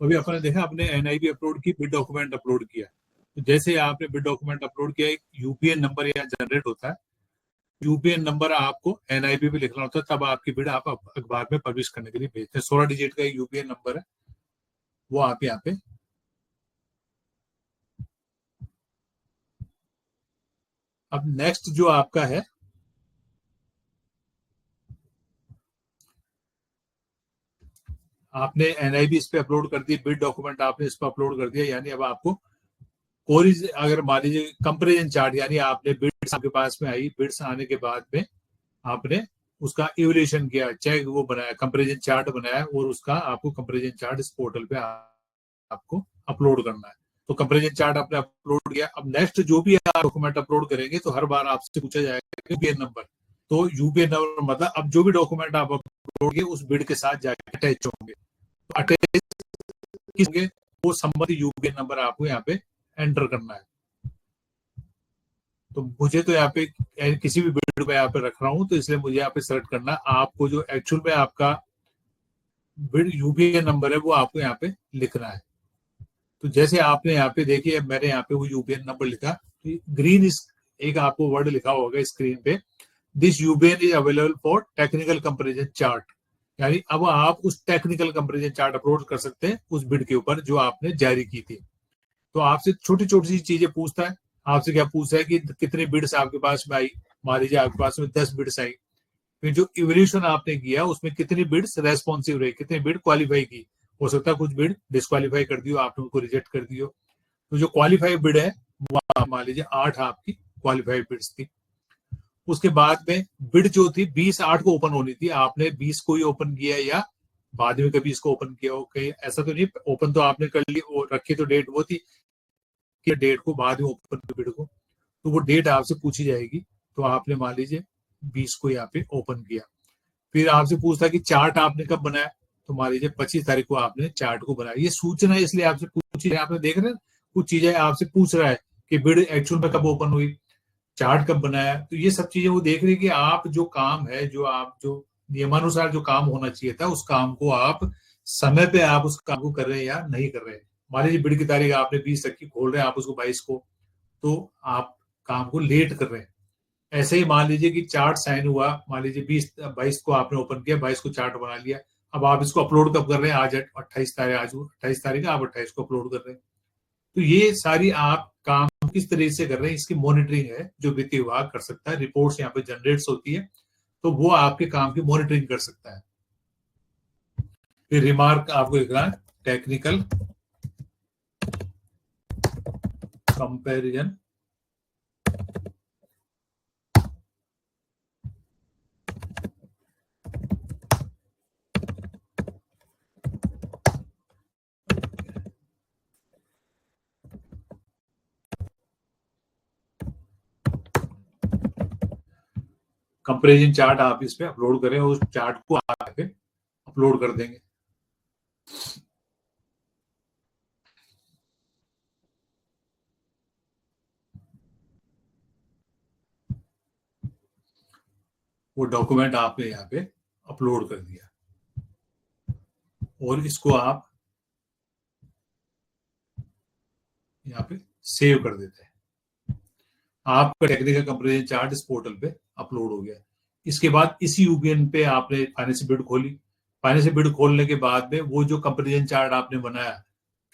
अभी अपने देखा, अपने एनआईबी अपलोड की, बिड डॉक्यूमेंट अपलोड किया, तो जैसे आपने बिड डॉक्यूमेंट अपलोड किया, एक यूपीएन नंबर यहाँ जनरेट होता है। यूपीएन नंबर आपको एनआईबी पे लिखना होता है, तब आपकी बिड आप अखबार में पब्लिश करने के लिए भेजते हैं। 16 डिजिट का एक यूपीएन नंबर है, वो आप यहाँ पे। अब नेक्स्ट जो आपका है, आपने एनआईबी इस पे अपलोड कर दी, बिड डॉक्यूमेंट आपने इस पे अपलोड कर दिया, यानी अब आपको कोई, अगर मान लीजिए कंपेरिजन चार्ट, यानी आपने बिड्स आपके पास में आई, बिड्स आने के बाद में आपने उसका इवोल्यूशन किया, चाहे वो बनाया, कंपेरिजन चार्ट बनाया, और उसका आपको कंपेरिजन चार्ट इस पोर्टल पे आपको अपलोड करना है। तो कंपेरिजन चार्ट आपने अपलोड किया। अब नेक्स्ट जो भी आप डॉक्यूमेंट अपलोड करेंगे, तो हर बार आपसे पूछा जाएगा यूपीएन नंबर। तो यूपीएन नंबर मतलब अब जो भी डॉक्यूमेंट आप अपलोड किए उस बिड के साथ जाके अटैच होंगे। तो अटैच होंगे, वो संबंधित यूपीएन नंबर आपको यहाँ पे एंटर करना है। तो मुझे तो यहाँ पे किसी भी बिड में यहाँ पे रख रहा हूँ, तो इसलिए मुझे यहाँ पे सेलेक्ट करना है। आपको जो एक्चुअल में आपका बिड यूपीएन नंबर है, वो आपको यहाँ पे लिखना है। तो जैसे आपने यहाँ पे देखिए, मैंने यहाँ पे वो यूपीएन नंबर लिखा, तो ग्रीन इस एक आपको वर्ड लिखा होगा स्क्रीन पे, this UPN is available for technical comparison chart. यानी अब आप उस टेक्निकल कंपेरिजन चार्ट अपलोड कर सकते हैं उस बिड के ऊपर जो आपने जारी की थी। तो आपसे छोटी छोटी सी चीजें पूछता है। आपसे क्या पूछता है कि कितनी बिड्स आपके पास में आई। मान लीजिए आपके पास में 10 बिड्स आई, फिर जो इवोल्यूशन आपने किया उसमें कितनी बिड्स रेस्पॉन्सिव रही, कितनी बिड क्वालिफाई की। हो सकता है कुछ बिड डिस्क्वालीफाई कर दी हो, आपने उनको रिजेक्ट कर दियो। तो जो क्वालिफाइड बिड है, वो मान लीजिए 8 आपकी क्वालिफाइड बिड्स थी। उसके बाद में बिड जो थी 20 8 को ओपन होनी थी, आपने 20 को ही ओपन किया, या बाद में कभी इसको ओपन किया हो कहीं, ऐसा तो नहीं। ओपन तो आपने कर ली, रखी तो डेट वो थी कि डेट को बाद में ओपन बिड को, तो वो डेट आपसे पूछी जाएगी। तो आपने मान लीजिए 20 को यहाँ पे ओपन किया। फिर आपसे पूछता है कि चार्ट आपने कब बनाया, तो मान लीजिए 25 तारीख को आपने चार्ट को बनाया। ये सूचना इसलिए आपसे पूछी है, आपने देख रहे हैं कुछ चीजें आपसे पूछ रहा है कि बिड एक्चुअल में कब ओपन हुई, चार्ट कब बनाया। तो ये सब चीजें वो देख रही है कि आप जो काम है, जो आप जो नियमानुसार जो काम होना चाहिए था, उस काम को आप समय पे आप उस काम को कर रहे हैं या नहीं कर रहे हैं। मान लीजिए बिड की तारीख आपने 20 तक की खोल रहे हैं, आप उसको 22 को, तो आप काम को लेट कर रहे हैं। ऐसे ही मान लीजिए कि चार्ट साइन हुआ, मान लीजिए 22 को आपने ओपन किया, 22 को चार्ट बना लिया। अब आप इसको अपलोड कब कर रहे हैं, आज 28 तारीख, आज 28 तारीख है, आप 28 को अपलोड कर रहे हैं। तो ये सारी आप काम किस तरीके से कर रहे हैं, इसकी मॉनिटरिंग है जो वित्तीय विभाग कर सकता है। रिपोर्ट्स यहाँ पे जनरेट्स होती है, तो वो आपके काम की मॉनिटरिंग कर सकता है। फिर रिमार्क आपको लिखना है, टेक्निकल कंपैरिजन कंपैरिजन चार्ट आप इस पे अपलोड करें, उस चार्ट को आप पे अपलोड कर देंगे। वो डॉक्यूमेंट आपने यहाँ पे अपलोड कर दिया, और इसको आप यहाँ पे सेव कर देते हैं। आपका टेक्निकल कंपैरिजन चार्ट इस पोर्टल पे अपलोड हो गया। इसके बाद इसी यूपीएन पे आपने फाइनेंशियल बिड खोली। फाइनेंशियल बिड खोलने के बाद में वो जो कंपैरिजन चार्ट आपने बनाया,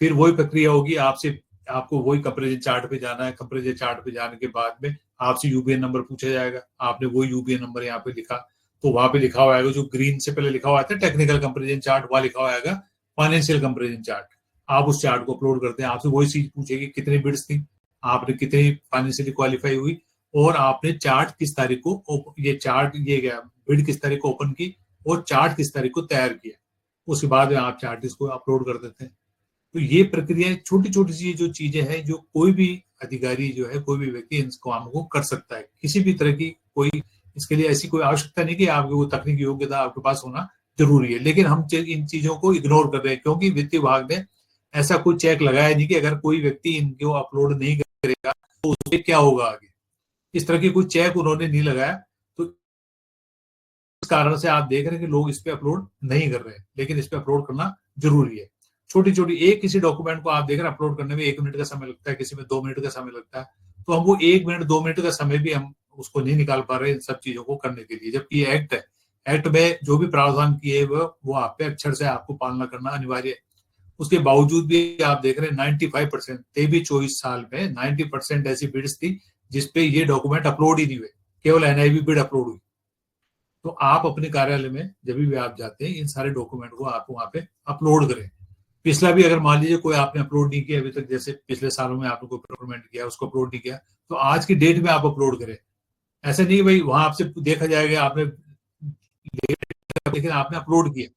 फिर वही प्रक्रिया होगी, आपसे आपको वही कंपैरिजन चार्ट पे जाना है। कंपैरिजन चार्ट पे जाने के बाद में आपसे यूपीएन नंबर पूछा जाएगा, आपने वो यूपीएन नंबर यहाँ पे लिखा, तो वहां पे लिखा हुआ आएगा, जो ग्रीन से पहले लिखा हुआ था टेक्निकल कंपैरिजन चार्ट, वहां लिखा हुआ आएगा फाइनेंशियल कंपैरिजन चार्ट। आप उस चार्ट को अपलोड करते हैं, आपसे वही चीज पूछेगी कितनी बिड्स थी, आपने कितनी फाइनेंशियली क्वालिफाई हुई, और आपने चार्ट किस तारीख को, ये चार्ट ये गया बिड किस तारीख को ओपन की, और चार्ट किस तारीख को तैयार किया। उसके बाद में आप चार्ट इसको अपलोड कर देते हैं। तो ये प्रक्रिया छोटी छोटी सी जो चीजें हैं, जो कोई भी अधिकारी जो है, कोई भी व्यक्ति इन कामों को कर सकता है। किसी भी तरह की कोई इसके लिए ऐसी कोई आवश्यकता नहीं कि आपकी वो तकनीकी योग्यता आपके पास होना जरूरी है। लेकिन हम इन चीजों को इग्नोर कर रहे हैं, क्योंकि वित्त विभाग ने ऐसा कोई चेक लगाया नहीं कि अगर कोई व्यक्ति इनको अपलोड नहीं करेगा तो उससे क्या होगा आगे। इस तरह की कोई चेक उन्होंने नहीं लगाया। तो इस कारण से आप देख रहे हैं कि लोग इस पे अपलोड नहीं कर रहे हैं, लेकिन इस पे अपलोड करना जरूरी है। छोटी छोटी एक किसी डॉक्यूमेंट को आप देख रहे हैं अपलोड करने में 1 मिनट का समय लगता है, किसी में 2 मिनट का समय लगता है, तो हम वो 1 मिनट 2 मिनट का समय भी हम उसको नहीं निकाल पा रहे इन सब चीजों को करने के लिए, जबकि ये एक्ट है। एक्ट में जो भी प्रावधान किए वो आप पे अक्षर से आपको पालना करना अनिवार्य है। उसके बावजूद भी आप देख रहे हैं 95% 23-24 साल में 90% ऐसी बिड्स थी जिसपे ये डॉक्यूमेंट अपलोड ही नहीं हुए, केवल एनआईवी बिड अपलोड हुई। तो आप अपने कार्यालय में जब भी आप जाते हैं इन सारे डॉक्यूमेंट को आप वहां पे अपलोड करें। पिछला भी अगर मान लीजिए कोई आपने अपलोड नहीं किया अभी तक, जैसे पिछले सालों में आपने कोई डॉक्यूमेंट किया उसको अपलोड नहीं किया, तो आज की डेट में आप अपलोड करें। ऐसे नहीं भाई वहां आपसे देखा जाएगा आपने लेकिन आपने अपलोड किया।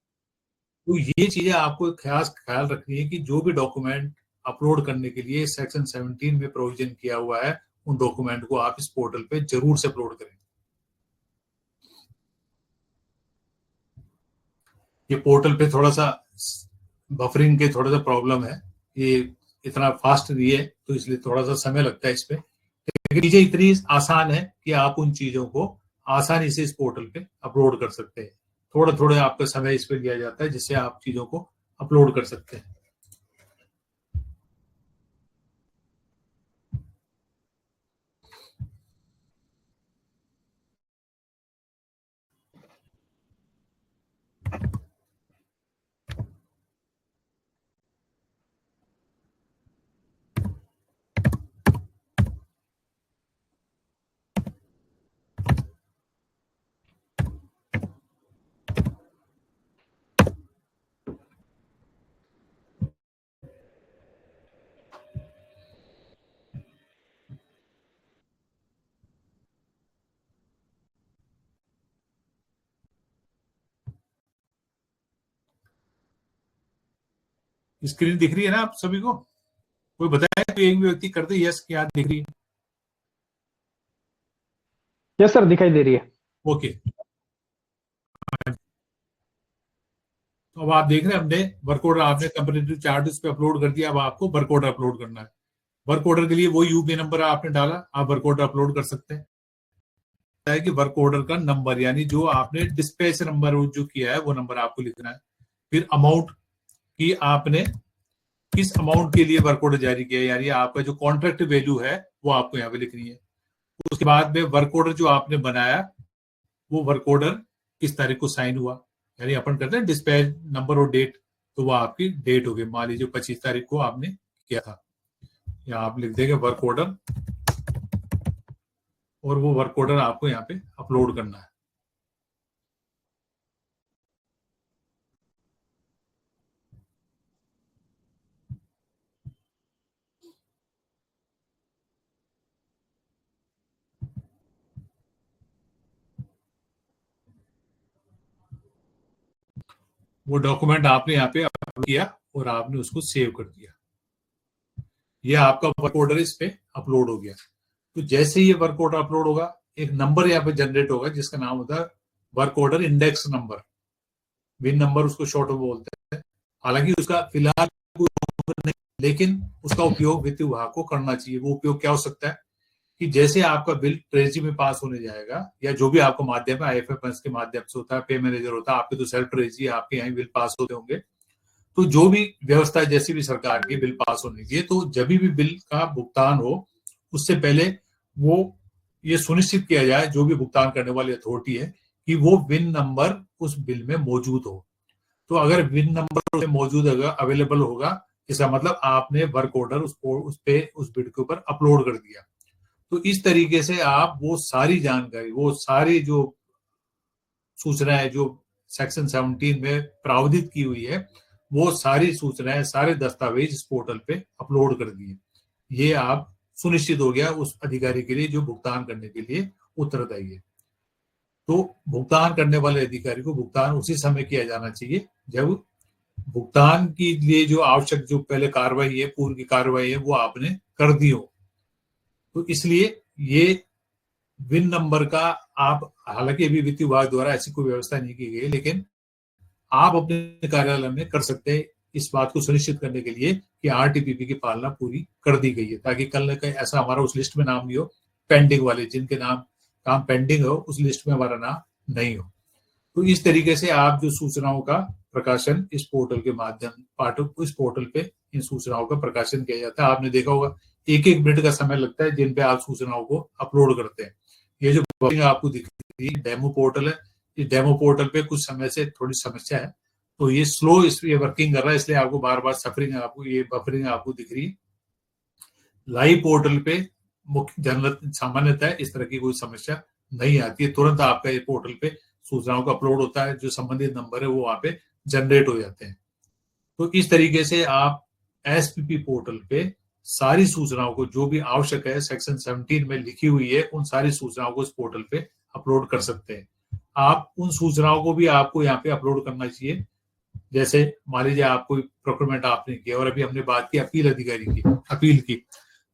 तो ये चीजें आपको ख्याल रखनी है कि जो भी डॉक्यूमेंट अपलोड करने के लिए सेक्शन 17 में प्रोविजन किया हुआ है उन डॉक्यूमेंट को आप इस पोर्टल पे जरूर से अपलोड करें। ये पोर्टल पे थोड़ा सा बफरिंग के थोड़ा सा प्रॉब्लम है, ये इतना फास्ट नहीं है तो इसलिए थोड़ा सा समय लगता है इस पे, लेकिन चीजें इतनी आसान है कि आप उन चीजों को आसानी से इस पोर्टल पे अपलोड कर सकते हैं। थोड़ा थोड़ा आपका समय इस पे दिया जाता है जिससे आप चीजों को अपलोड कर सकते हैं। स्क्रीन दिख रही है ना आप सभी को? कोई बताए तो एक भी व्यक्ति कर दे यस क्या दिख रही है। यस सर दिखाई दे रही है। ओके, तो अब आप देख रहे हैं हमने वर्क ऑर्डर आपने कंपैरेटिव चार्ट उस पे अपलोड कर दिया। अब आपको वर्क ऑर्डर अपलोड करना है। वर्क ऑर्डर के लिए वो यूपी नंबर आपने डाला, आप वर्क ऑर्डर अपलोड कर सकते हैं। है कि वर्क ऑर्डर का नंबर यानी जो आपने डिस्पैच नंबर जो किया है वो नंबर आपको लिखना है। फिर अमाउंट की आपने किस अमाउंट के लिए वर्क ऑर्डर जारी किया है, यानी आपका जो कॉन्ट्रैक्ट वैल्यू है वो आपको यहाँ पे लिखनी है। उसके बाद में वर्क ऑर्डर जो आपने बनाया वो वर्क ऑर्डर किस तारीख को साइन हुआ, यानी अपन करते हैं डिस्पैच नंबर और डेट, तो वो आपकी डेट होगी। मान लीजिए 25 तारीख को आपने किया था, यहाँ आप लिख देंगे वर्क ऑर्डर और वो वर्क ऑर्डर आपको यहाँ पे अपलोड करना है। वो डॉक्यूमेंट आपने यहाँ पे अपलोड किया और आपने उसको सेव कर दिया। ये आपका वर्क ऑर्डर इस पे अपलोड हो गया। तो जैसे ये वर्क ऑर्डर अपलोड होगा एक नंबर यहाँ पे जनरेट होगा जिसका नाम होता है work order index number, win number उसको शॉर्ट में बोलते हैं। हालांकि उसका फिलहाल नहीं, लेकिन उसका उपयोग वित्त विभाग को करना चाहिए। वो उपयोग क्या हो सकता है कि जैसे आपका बिल ट्रेजरी में पास होने जाएगा या जो भी आपका माध्यम है IFFS के माध्यम से होता है, पे मैनेजर होता है, आपके तो सेल्फ ट्रेजरी आपके यहाँ बिल पास होते होंगे। तो जो भी व्यवस्था जैसी भी सरकार की बिल पास होने की, तो जब भी बिल का भुगतान हो उससे पहले वो ये सुनिश्चित किया जाए जो भी भुगतान करने वाली अथॉरिटी है कि वो विन नंबर उस बिल में मौजूद हो। तो अगर विन नंबर मौजूद होगा, अवेलेबल होगा, इसका मतलब आपने वर्क ऑर्डर उस बिल के ऊपर अपलोड कर दिया। तो इस तरीके से आप वो सारी जानकारी, वो सारी जो सूचनाएं जो सेक्शन 17 में प्रावधानित की हुई है वो सारी सूचनाएं, सारे दस्तावेज इस पोर्टल पे अपलोड कर दिए। ये आप सुनिश्चित हो गया उस अधिकारी के लिए जो भुगतान करने के लिए उत्तरदायी है। तो भुगतान करने वाले अधिकारी को भुगतान उसी समय किया जाना चाहिए जब भुगतान के लिए जो आवश्यक जो पहले कार्रवाई है, पूर्व की कार्रवाई है वो आपने कर दी हो। तो इसलिए ये विन नंबर का आप, हालांकि अभी वित्त विभाग द्वारा ऐसी कोई व्यवस्था नहीं की गई, लेकिन आप अपने कार्यालय में कर सकते हैं इस बात को सुनिश्चित करने के लिए कि RTPP की पालना पूरी कर दी गई है, ताकि कल न कहीं ऐसा हमारा उस लिस्ट में नाम नहीं हो, पेंडिंग वाले जिनके नाम काम पेंडिंग हो उस लिस्ट में हमारा नाम नहीं हो। तो इस तरीके से आप जो सूचनाओं का प्रकाशन इस पोर्टल के माध्यम इस पोर्टल पे इन सूचनाओं का प्रकाशन किया जाता है। आपने देखा होगा 1-1 मिनट का समय लगता है जिन पे आप सूचनाओं को अपलोड करते हैं। ये जो बफरिंग आपको दिख रही है डेमो पोर्टल है, इस डेमो पोर्टल पे कुछ समय से थोड़ी समस्या है, तो ये स्लो ये वर्किंग कर रहा है, इसलिए आपको बार बार बफरिंग आपको दिख रही है। लाइव पोर्टल पे मुख्य सामान्यतः इस तरह की कोई समस्या नहीं आती है, तुरंत आपका ये पोर्टल पे सूचनाओं का अपलोड होता है, जो संबंधित नंबर है वो वहां पे जनरेट हो जाते हैं। तो इस तरीके से आप एसपीपी पोर्टल पे सारी सूचनाओं को जो भी आवश्यक है सेक्शन 17 में लिखी हुई है उन सारी सूचनाओं को इस पोर्टल पे अपलोड कर सकते हैं। आप उन सूचनाओं को भी आपको यहाँ पे अपलोड करना चाहिए। जैसे मान लीजिए आपको प्रोक्योरमेंट आपने किया और अभी हमने बात की अपील अधिकारी की, अपील की,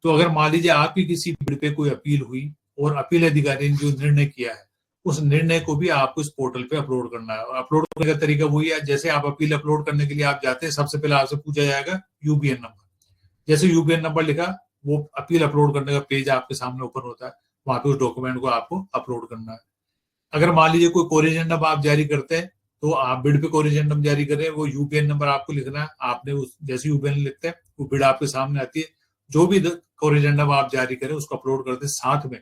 तो अगर मान लीजिए आपकी किसी बिड पे कोई अपील हुई और अपील अधिकारी ने जो निर्णय किया है उस निर्णय को भी आपको इस पोर्टल पे अपलोड करना है। और अपलोड करने का तरीका वही है, जैसे आप अपील अपलोड करने के लिए आप जाते हैं, सबसे पहले आपसे पूछा जाएगा यूबीएन नंबर। जैसे यूबीएन नंबर लिखा, वो अपील अपलोड करने का पेज आपके सामने ओपन होता है, वहां पे उस डॉक्यूमेंट को आपको अपलोड करना है। अगर मान लीजिए कोई कोरिजेंडम आप जारी करते हैं, तो आप बिड पे कोरिजेंडम जारी कर रहे हैं, वो यूबीएन नंबर आपको लिखना है। आपने उस जैसे यूबीएन लिखते हैं वो बिड आपके सामने आती है, जो भी कोरिजेंडम आप जारी करें उसको अपलोड करते हैं। साथ में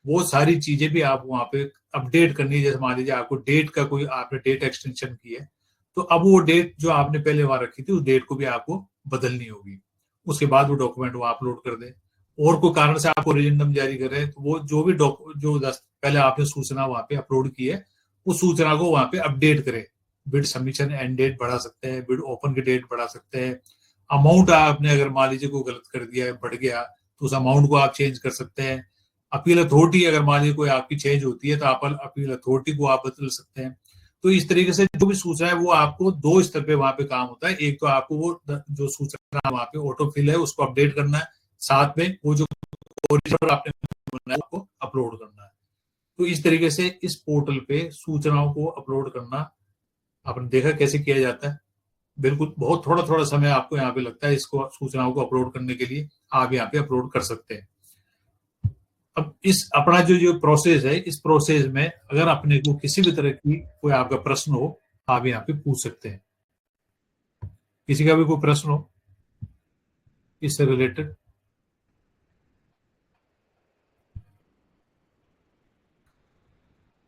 वो सारी चीजें भी आप वहां पे अपडेट करनी है। जैसे मान लीजिए आपको डेट का कोई आपने डेट एक्सटेंशन की है, तो अब वो डेट जो आपने पहले वहां रखी थी उस डेट को भी आपको बदलनी होगी। उसके बाद वो डॉक्यूमेंट वहां अपलोड कर दें। और कोई कारण से आप कोरिजेंडम जारी कर रहे हैं, तो वो जो भी पहले आपने सूचना वहां पे अपलोड की है उस सूचना को वहां पे अपडेट करें। बिड सबमिशन एंड डेट बढ़ा सकते हैं, बिड ओपन की डेट बढ़ा सकते हैं। अमाउंट आपने अगर मान लीजिए कोई गलत कर दिया है, बढ़ गया, तो उस अमाउंट को आप चेंज कर सकते हैं। अपील अथॉरिटी अगर मान लीजिए कोई आपकी चेंज होती है तो आप अपील अथॉरिटी को आप बदल सकते हैं। तो इस तरीके से जो भी सूचना है वो आपको 2 स्तर पे वहां पे काम होता है। एक तो आपको वो जो सूचना वहां पे ऑटो फिल है उसको अपडेट करना है, साथ में वो जो ओरिजिनल आपने बनाया उसको अपलोड करना है। तो इस तरीके से इस पोर्टल पे सूचनाओं को अपलोड करना आपने देखा कैसे किया जाता है। बिल्कुल बहुत थोड़ा थोड़ा समय आपको यहाँ पे लगता है इसको सूचनाओं को अपलोड करने के लिए, आप यहाँ पे अपलोड कर सकते हैं। अब इस अपना जो प्रोसेस है, इस प्रोसेस में अगर अपने को किसी भी तरह की कोई आपका प्रश्न हो, आप यहाँ पे पूछ सकते हैं। किसी का भी कोई प्रश्न हो इससे रिलेटेड?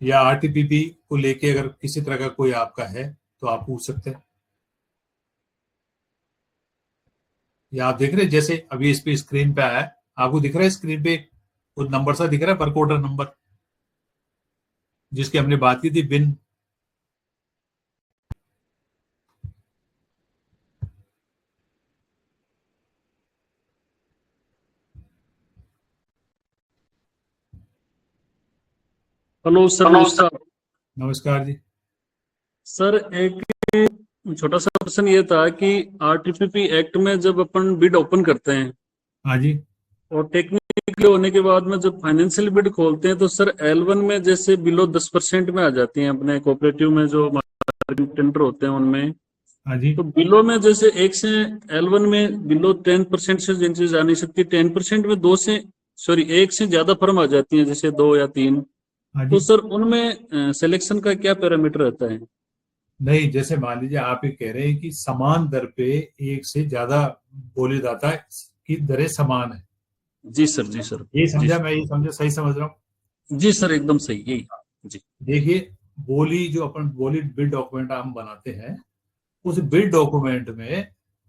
या आरटीपीपी को लेके अगर किसी तरह का कोई आपका है तो आप पूछ सकते हैं। या आप देख रहे हैं जैसे अभी इस पे स्क्रीन पे आया है, आपको दिख रहा है स्क्रीन पे कुछ नंबर सा दिख रहा है, वर्क ऑर्डर नंबर जिसकी हमने बात की थी, बिन हेलो सर, नमस्कार। नमस्कार जी। सर एक छोटा सा क्वेश्चन ये था कि आरटीपीपी एक्ट में जब अपन बिड ओपन करते हैं हाँ जी। और टेक्निकली होने के बाद में जब फाइनेंशियल बिड खोलते हैं तो सर L1 में जैसे बिलो 10% में आ जाती हैं, अपने कोऑपरेटिव में जो टेंडर होते हैं उनमें। हाँ जी। तो बिलो में जैसे एक से L1 में बिलो 10% से जिनसे जा नहीं सकती, 10% में एक से ज्यादा फर्म आ जाती है, जैसे 2 या 3। हाँ तो जी। सर उनमें सिलेक्शन का क्या पैरामीटर रहता है? नहीं, जैसे मान लीजिए आप ये कह रहे हैं कि समान दर पे एक से ज्यादा बोलीदाता की दरें समान है। जी सर, जी सर, ये जी समझा? सर, मैं ये समझा, सही समझ रहा हूँ? जी सर, एकदम सही, यही। जी देखिए, बोली बिल डॉक्यूमेंट हम बनाते हैं, उस बिल डॉक्यूमेंट में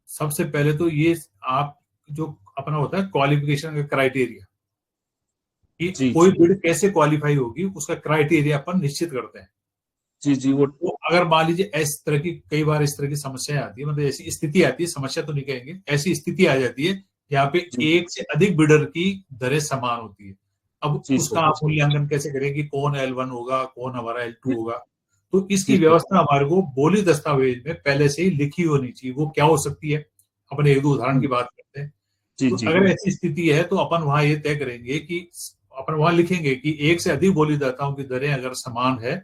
सबसे पहले तो ये आप जो अपना होता है क्वालिफिकेशन का क्राइटेरिया, कि जी कोई जी बिड कैसे क्वालिफाई होगी उसका क्राइटेरिया अपन निश्चित करते हैं। जी जी वो तो अगर मान लीजिए इस तरह की कई बार इस तरह की समस्याएं आती है, मतलब ऐसी स्थिति आती है, समस्या तो नहीं कहेंगे, ऐसी स्थिति आ जाती है यहाँ पे जी एक से अधिक बिडर की दरें समान होती है। अब जी उसका सर, आप मूल्यांकन कैसे करें कि कौन L1 होगा, कौन हमारा L2 जी होगा? तो इसकी जी सर, व्यवस्था हमारे को बोली दस्तावेज में पहले से ही लिखी होनी चाहिए। वो क्या हो सकती है, अपने एक दो उदाहरण की बात करते हैं। जी तो जी अगर ऐसी स्थिति है तो अपन वहां ये तय करेंगे कि अपन वहां लिखेंगे कि एक से अधिक बोलीदाताओं की दरें अगर समान है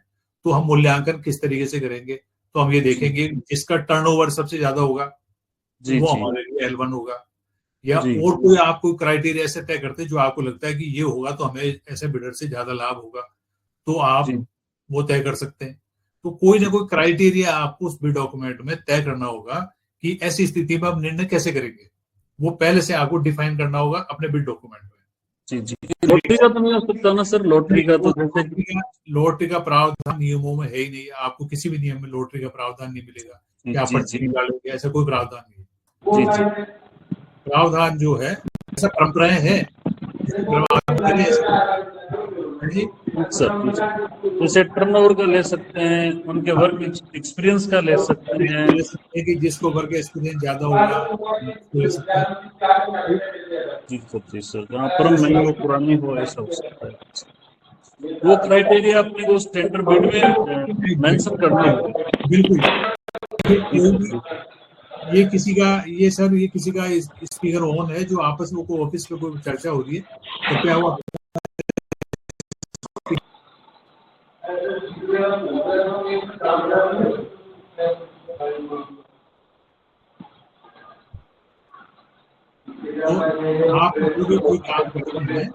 तो हम मूल्यांकन किस तरीके से करेंगे। तो हम ये जी देखेंगे जिसका टर्नओवर सबसे ज्यादा होगा तो जी वो जी हमारे लिए L1 होगा। या जी और कोई आपको क्राइटेरिया ऐसे तय करते हैं जो आपको लगता है कि ये होगा तो हमें ऐसे बिडर से ज्यादा लाभ होगा, तो आप जी वो तय कर सकते हैं। तो कोई ना कोई क्राइटेरिया आपको उस बिड डॉक्यूमेंट में तय करना होगा कि ऐसी स्थिति में आप निर्णय कैसे करेंगे, वो पहले से आपको डिफाइन करना होगा अपने बिड डॉक्यूमेंट में। जी जी, लॉटरी का तो नहीं हो सकता ना सर, लॉटरी का तो जैसे लॉटरी का प्रावधान नियमों में है ही नहीं, आपको किसी भी नियम में लॉटरी का प्रावधान नहीं मिलेगा कि आप पर्ची निकालोगे, ऐसा कोई प्रावधान नहीं है। जी जी, प्रावधान जो है ऐसा परंपराएं हैं जी सर जैसे टर्नओवर का ले सकते हैं, उनके वर्क एक्सपीरियंस का ले सकते हैं कि जिसको वर्क एक्सपीरियंस ज्यादा होगा ले सकते हैं। जी सर, जहाँ परम नहीं हो पुरानी हो ऐसा हो सकता है। वो क्राइटेरिया अपने को स्टैंडर्ड बिड में मेंशन करना होगा। बिल्कुल, ये किसी का स्पीकर ऑन है जो आपस में कोई ऑफिस में कोई चर्चा हो रही है, कृपया वो तो आप कोई काम करते हैं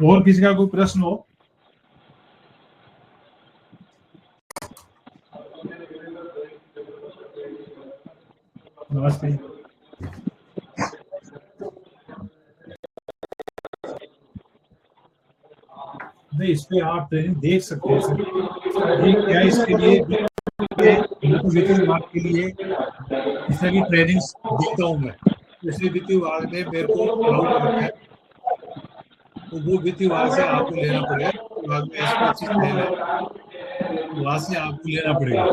और किसी का कोई प्रश्न हो? नमस्ते। नहीं, इस पे आप ट्रेनिंग देख सकते हैं सर। ये क्या इसके लिए वित्त विभाग के लिए इस तरह की ट्रेनिंग देता हूँ मैं, इसलिए वित्त विभाग ने मेरे को अलाउ कर रखा है, तो वो वित्त विभाग से आपको लेना पड़ेगा, विभाग में वहां से आपको लेना पड़ेगा।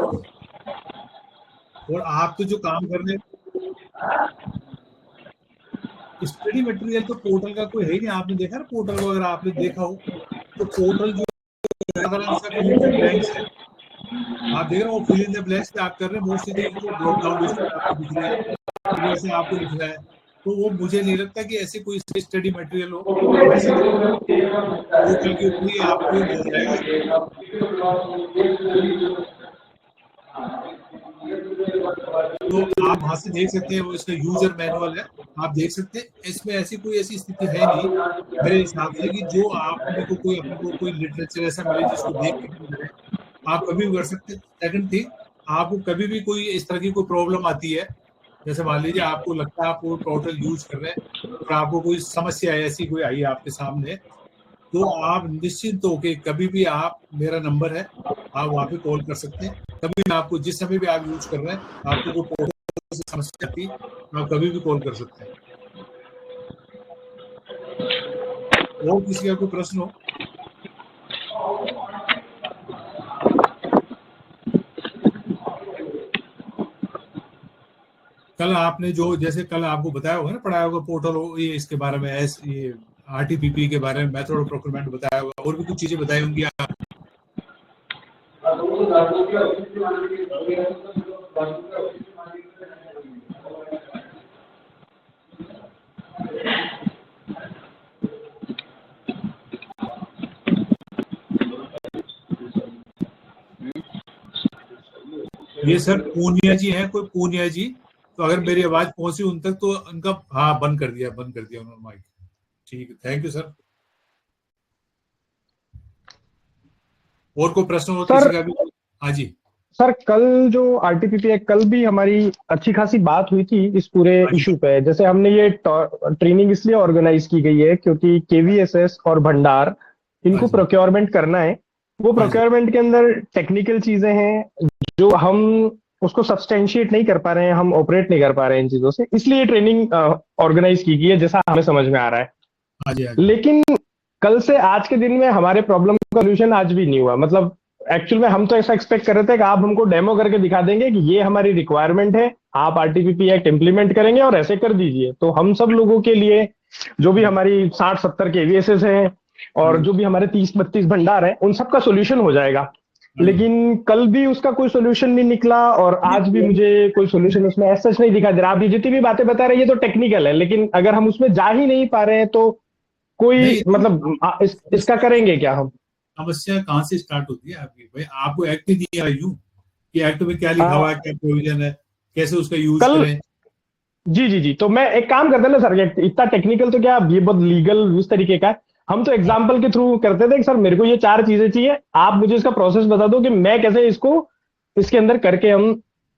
और आप तो जो काम कर रहे स्टडी मटेरियल तो पोर्टल का कोई है ही नहीं। आपने देखा ना पोर्टल को, अगर आपने देखा हो तो पोर्टल जो ब्लैंक्स है आप देख रहे हो, फिल इन द ब्लैंक्स पे आप कर रहे हैं, मोस्टली ड्रॉप डाउन लिस्ट आपको दिख रहा है, वैसे आपको दिख रहा है। तो वो मुझे नहीं लगता कि ऐसे कोई स्टडी मटेरियल हो, पोर्टल के ऊपर ही आपको मिल जाएगा। तो आप वहां से देख सकते हैं, वो इसका यूजर मैनुअल है, आप देख सकते हैं। इसमें ऐसी स्थिति है नहीं मेरे हिसाब से कि जो आपने को कोई अपने को कोई लिटरेचर ऐसा मिले जिसको देख के आप कभी भी कर सकते हैं। सेकंड थिंग, आपको कभी भी कोई इस तरह की कोई प्रॉब्लम आती है, जैसे मान लीजिए आपको लगता है आप वो पोर्टल यूज कर रहे हैं और आपको कोई समस्या ऐसी कोई आई आपके सामने, तो आप निश्चिंत होके कभी भी, आप मेरा नंबर है, आप वहाँ पे कॉल कर सकते हैं। कभी भी आपको, जिस समय भी आप यूज कर रहे हैं, आपको कोई पोर्टल से समस्या आती है, आप कभी भी कॉल कर सकते हैं। और किसी का कोई प्रश्न हो? कल आपने जो, जैसे कल आपको बताया होगा ना, पढ़ाया होगा पोर्टल हो, ये इसके बारे में, ये आरटीपीपी के बारे में, मेथड ऑफ प्रोक्योरमेंट बताया होगा, और भी कुछ चीजें बताई होंगी आप। ये सर पूनिया जी हैं, कोई पूनिया जी, तो अगर मेरी आवाज पहुंची उन तक तो उनका, हाँ, बंद कर दिया उन्होंने माइक। ठीक है, थैंक यू सर। और कोई प्रश्न हो किसी का भी? हाँ जी सर, कल जो आरटीपीपी है, कल भी हमारी अच्छी खासी बात हुई थी इस पूरे इशू पे। जैसे हमने ये ट्रेनिंग इसलिए ऑर्गेनाइज की गई है क्योंकि केवीएसएस और भंडार, इनको प्रोक्योरमेंट करना है। वो प्रोक्योरमेंट के अंदर टेक्निकल चीजें हैं जो हम उसको सब्सटेंशिएट नहीं कर पा रहे हैं, हम ऑपरेट नहीं कर पा रहे हैं इन चीजों से, इसलिए ट्रेनिंग ऑर्गेनाइज की गई है, जैसा हमें समझ में आ रहा है। हाँ जी। लेकिन कल से आज के दिन में हमारे प्रॉब्लम का सोल्यूशन आज भी नहीं हुआ। मतलब एक्चुअल में हम तो ऐसा एक्सपेक्ट कर रहे थे कि आप हमको डेमो करके दिखा देंगे कि ये हमारी रिक्वायरमेंट है, आप आरटीपीपी एक्ट इंप्लीमेंट करेंगे और ऐसे कर दीजिए, तो हम सब लोगों के लिए, जो भी हमारी 60-70 केवीएसएस हैं और जो भी हमारे 30-32 भंडार हैं, उन सबका सोल्यूशन हो जाएगा। लेकिन कल भी उसका कोई सोल्यूशन नहीं निकला और आज भी मुझे कोई सोल्यूशन उसमें ऐसा नहीं दिखा दे रहा। आप ये जितनी भी बातें बता रहे हैं ये तो टेक्निकल है, लेकिन अगर हम उसमें जा ही नहीं पा रहे हैं तो कोई नहीं, मतलब इसका करेंगे क्या हम? समस्या कहाँ से स्टार्ट होती है आपकी? भाई आपको एक्ट ही नहीं आया यूं कि एक्ट में क्या लिखा आ, हुआ है, क्या प्रोविजन है, कैसे उसका यूज कल करें। जी जी जी, तो मैं एक काम करते हैं ना सर, ये इतना टेक्निकल तो क्या, ये बहुत लीगल उस तरीके का है। हम तो एग्जाम्पल के थ्रू करते थे कि सर मेरे को ये 4 चीजें चाहिए, आप मुझे इसका प्रोसेस बता दो कि मैं कैसे इसको इसके अंदर करके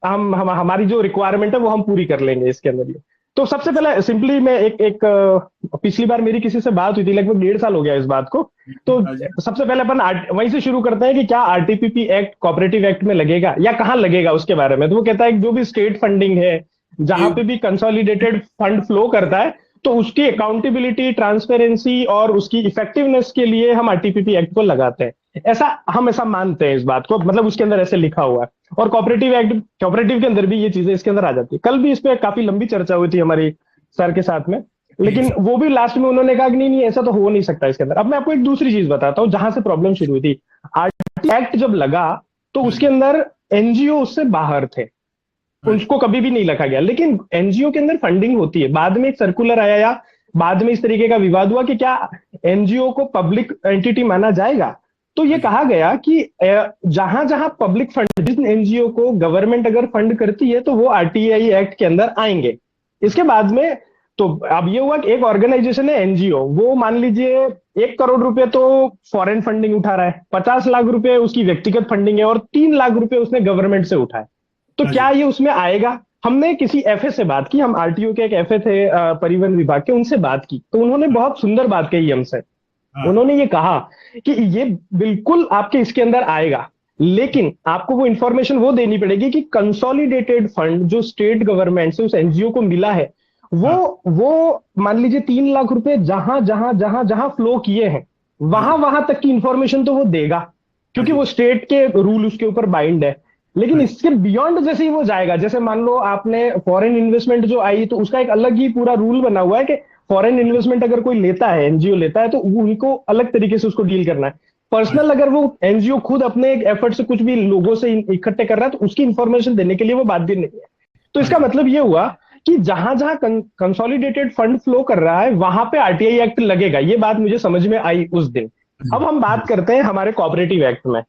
हमारी जो रिक्वायरमेंट है वो हम पूरी कर लेंगे इसके अंदर ये। तो सबसे पहले सिंपली मैं पिछली बार मेरी किसी से बात हुई थी, लगभग 1.5 साल हो गया इस बात को। तो सबसे पहले अपन वहीं से शुरू करते हैं कि क्या आरटीपीपी एक्ट कोऑपरेटिव एक्ट में लगेगा या कहाँ लगेगा उसके बारे में। तो वो कहता है कि जो भी स्टेट फंडिंग है, जहां पे भी कंसोलिडेटेड फंड फ्लो करता है, तो उसकी अकाउंटेबिलिटी, ट्रांसपेरेंसी और उसकी इफेक्टिवनेस के लिए हम आरटीपीपी एक्ट को लगाते हैं। ऐसा मानते हैं इस बात को, मतलब उसके अंदर ऐसे लिखा हुआ है। और कोऑपरेटिव के अंदर भी ये चीजें इसके अंदर आ जाती है। कल भी इस पे काफी लंबी चर्चा हुई थी हमारी सर के साथ में, लेकिन वो भी लास्ट में उन्होंने कहा कि नहीं नहीं ऐसा तो हो नहीं सकता इसके अंदर। अब मैं आपको एक दूसरी चीज बताता हूँ जहां से प्रॉब्लम शुरू हुई थी। आरटीपीपी एक्ट जब लगा तो उसके अंदर एनजीओ उससे बाहर थे, उसको कभी भी नहीं रखा गया। लेकिन एनजीओ के अंदर फंडिंग होती है। बाद में एक सर्कुलर आया या बाद में इस तरीके का विवाद हुआ कि क्या एनजीओ को पब्लिक एंटिटी माना जाएगा। तो ये कहा गया कि जहां जहां पब्लिक फंड, जिस एनजीओ को गवर्नमेंट अगर फंड करती है तो वो आरटीआई एक्ट के अंदर आएंगे। इसके बाद में तो अब ये हुआ कि एक ऑर्गेनाइजेशन है एनजीओ, वो मान लीजिए 1 करोड़ रुपए तो फॉरेन फंडिंग उठा रहा है, 50 लाख रुपए उसकी व्यक्तिगत फंडिंग है और 3 लाख रुपए उसने गवर्नमेंट से उठाए। तो क्या ये उसमें आएगा? हमने किसी एफए से बात की, हम आरटीओ के एक एफए थे परिवहन विभाग के, उनसे बात की तो उन्होंने बहुत सुंदर बात कही हमसे। उन्होंने ये कहा कि ये बिल्कुल आपके इसके अंदर आएगा, लेकिन आपको वो इंफॉर्मेशन वो देनी पड़ेगी कि कंसोलिडेटेड फंड जो स्टेट गवर्नमेंट से उस एनजीओ को मिला है, वो मान लीजिए 3 लाख रुपए जहां जहां जहां जहां फ्लो किए हैं वहां वहां तक की इंफॉर्मेशन तो वो देगा, क्योंकि वो स्टेट के रूल उसके ऊपर बाइंड है। लेकिन इसके बियॉन्ड जैसे ही वो जाएगा, जैसे मान लो आपने फॉरेन इन्वेस्टमेंट जो आई तो उसका एक अलग ही पूरा रूल बना हुआ है कि फॉरेन इन्वेस्टमेंट अगर कोई लेता है, एनजीओ लेता है, तो उनको अलग तरीके से उसको डील करना है। पर्सनल अगर वो एनजीओ खुद अपने एक एफर्ट से कुछ भी लोगों से इकट्ठे कर रहा है तो उसकी इंफॉर्मेशन देने के लिए वो बाध्य नहीं है। तो इसका मतलब ये हुआ कि जहां जहां कंसोलिडेटेड फंड फ्लो कर रहा है वहां पे आरटीआई एक्ट लगेगा। ये बात मुझे समझ में आई उस दिन। अब हम बात करते हैं हमारे कोऑपरेटिव एक्ट में।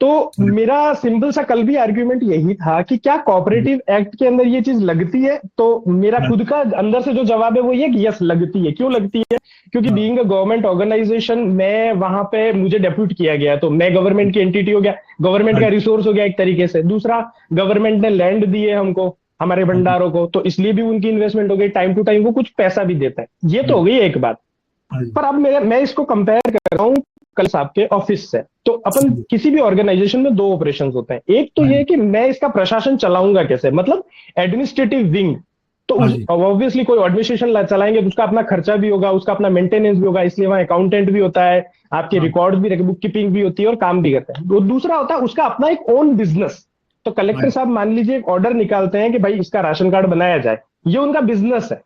तो मेरा सिंपल सा कल भी आर्ग्यूमेंट यही था कि क्या कोऑपरेटिव एक्ट के अंदर ये चीज लगती है। तो मेरा खुद का अंदर से जो जवाब है वो ये कि यस लगती है। क्यों लगती है? क्योंकि बीइंग अ गवर्नमेंट ऑर्गेनाइजेशन मैं वहां पे मुझे डेप्यूट किया गया, तो मैं गवर्नमेंट की एंटिटी हो गया, गवर्नमेंट का रिसोर्स हो गया एक तरीके से। दूसरा, गवर्नमेंट ने लैंड दी है हमको, हमारे भंडारों को, तो इसलिए भी उनकी इन्वेस्टमेंट हो गई। टाइम टू टाइम वो कुछ पैसा भी देता है। ये तो हो गई एक बात। पर अब मैं इसको कंपेयर कर रहा हूँ कल साहब के ऑफिस से। तो अपन किसी भी ऑर्गेनाइजेशन में 2 ऑपरेशंस होते हैं। एक तो ये कि मैं इसका प्रशासन चलाऊंगा कैसे, मतलब एडमिनिस्ट्रेटिव विंग। तो ऑब्वियसली कोई एडमिनिस्ट्रेशन चलाएंगे तो उसका अपना खर्चा भी होगा, उसका अपना मेंटेनेंस भी होगा, इसलिए वहां अकाउंटेंट भी होता है, आपके रिकॉर्ड भी, बुक कीपिंग भी होती है और काम भी करते हैं। तो दूसरा होता है उसका अपना एक ओन बिजनेस। तो कलेक्टर साहब मान लीजिए एक ऑर्डर निकालते हैं कि भाई इसका राशन कार्ड बनाया जाए, ये उनका बिजनेस है,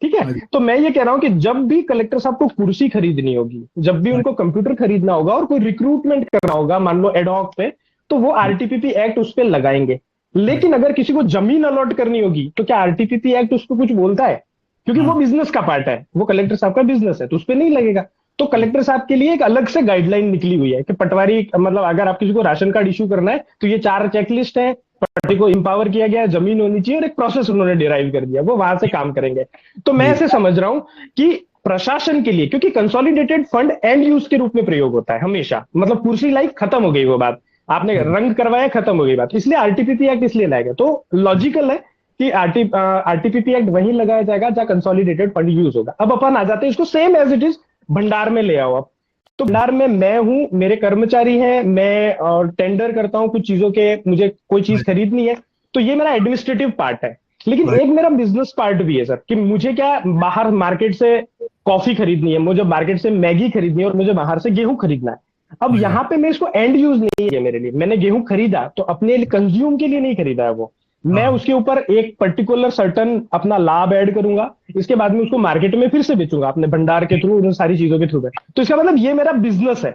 ठीक है। तो मैं ये कह रहा हूं कि जब भी कलेक्टर साहब को कुर्सी खरीदनी होगी, जब भी उनको कंप्यूटर खरीदना होगा और कोई रिक्रूटमेंट करना होगा मान लो एडहॉक पे, तो वो आरटीपीपी एक्ट उस पर लगाएंगे। लेकिन अगर किसी को जमीन अलॉट करनी होगी तो क्या आरटीपीपी एक्ट उसको कुछ बोलता है? क्योंकि वो बिजनेस का पार्ट है, वो कलेक्टर साहब का बिजनेस है, तो उस पर नहीं लगेगा। तो कलेक्टर साहब के लिए एक अलग से गाइडलाइन निकली हुई है कि पटवारी, मतलब अगर आप किसी को राशन कार्ड इशू करना है तो ये 4 चेकलिस्ट है, पार्टी को इंपावर किया गया, जमीन होनी चाहिए और एक प्रोसेस उन्होंने डिराइव कर दिया, वो वहां से काम करेंगे। तो मैं ऐसे समझ रहा हूं कि प्रशासन के लिए, क्योंकि कंसोलिडेटेड फंड एंड यूज के रूप में प्रयोग होता है हमेशा, मतलब कुर्सी लाइफ खत्म हो गई, वो बात आपने रंग करवाया, खत्म हो गई बात, इसलिए आरटीपीपी एक्ट इसलिए लाएगा। तो लॉजिकल है कि आरटीपीपी एक्ट वहीं लगाया जाएगा जहां कंसोलिडेटेड फंड यूज होगा। अब अपन आ जाते हैं इसको सेम एज इट इज भंडार में ले आओ आप। तो भंडार में मैं हूं, मेरे कर्मचारी हैं, मैं टेंडर करता हूं कुछ चीजों के, मुझे कोई चीज खरीदनी है, तो ये मेरा एडमिनिस्ट्रेटिव पार्ट है। लेकिन एक मेरा बिजनेस पार्ट भी है सर, कि मुझे क्या बाहर मार्केट से कॉफी खरीदनी है, मुझे मार्केट से मैगी खरीदनी है और मुझे बाहर से गेहूं खरीदना है। अब यहाँ पे मैं इसको एंड यूज नहीं है मेरे लिए, मैंने गेहूं खरीदा तो अपने लिए कंज्यूम के लिए नहीं खरीदा है वो, मैं उसके ऊपर एक पर्टिकुलर सर्टन अपना लाभ ऐड करूंगा, इसके बाद में उसको मार्केट में फिर से बेचूंगा अपने भंडार के थ्रू, उन सारी चीजों के थ्रू। तो इसका मतलब ये मेरा बिजनेस है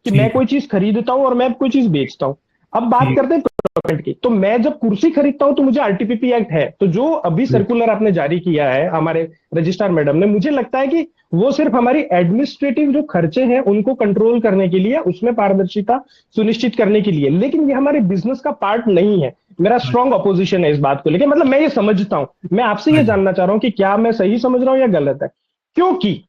कि मैं कोई चीज खरीदता हूं और मैं कोई चीज बेचता हूं। अब बात करते हैं प्रोडक्ट की। तो मैं जब कुर्सी खरीदता हूं तो मुझे आरटीपीपी एक्ट है, तो जो अभी सर्कुलर आपने जारी किया है हमारे रजिस्ट्रार मैडम ने, मुझे लगता है कि वो सिर्फ हमारी एडमिनिस्ट्रेटिव जो खर्चे हैं उनको कंट्रोल करने के लिए, उसमें पारदर्शिता सुनिश्चित करने के लिए, लेकिन ये हमारे बिजनेस का पार्ट नहीं है। मेरा स्ट्रॉन्ग अपोजिशन है इस बात को लेकर, मतलब मैं ये समझता हूं, मैं आपसे ये जानना चाह रहा हूं कि क्या मैं सही समझ रहा हूं या गलत है। क्योंकि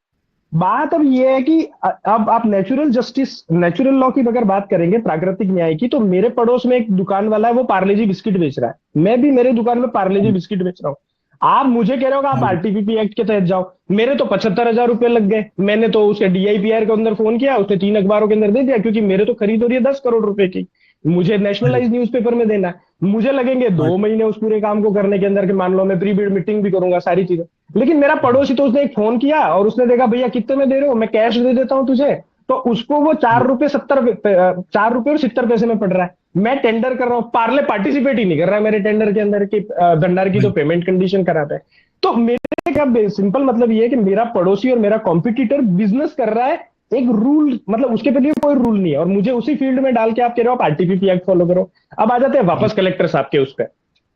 बात अब ये है कि अब आप नेचुरल जस्टिस, नेचुरल लॉ की अगर बात करेंगे, प्राकृतिक न्याय की, तो मेरे पड़ोस में एक दुकान वाला है, वो पार्लेजी बिस्किट बेच रहा है, मैं भी मेरे दुकान में पार्लेजी बिस्किट बेच रहा हूँ। आप मुझे कह रहे हो कि आप आरटीपीपी एक्ट के तहत जाओ, मेरे तो 75,000 रुपए लग गए। मैंने तो उसके डीआईपीआर के अंदर फोन किया, उसने 3 अखबारों के अंदर दे दिया, क्योंकि मेरे तो खरीद हो रही है 10 करोड़ रुपए की, मुझे नेशनलाइज न्यूज़पेपर में देना है। मुझे लगेंगे 2 महीने उस पूरे काम को करने के अंदर, कि मान लो मैं प्री बिड मीटिंग भी करूंगा, सारी चीजें। लेकिन मेरा पड़ोसी तो, उसने एक फोन किया और उसने देखा भैया कितने में दे रहे हो, मैं कैश दे देता हूं तुझे, तो उसको वो 4 रुपए 70 पैसे में पड़ रहा है। मैं टेंडर कर रहा हूं, पार्ले पार्टिसिपेट ही नहीं कर रहा है मेरे टेंडर के अंदर, कि भंडार की तो पेमेंट कंडीशन खराब है। तो मेरे क्या सिंपल मतलब ये है कि मेरा पड़ोसी और मेरा कॉम्पिटिटर बिजनेस कर रहा है, एक रूल, मतलब उसके लिए कोई रूल नहीं है, और मुझे उसी फील्ड में डाल के आप कह रहे हो आप आरटीपीपी एक्ट फॉलो करो। अब आ जाते हैं वापस कलेक्टर साहब के उस पर।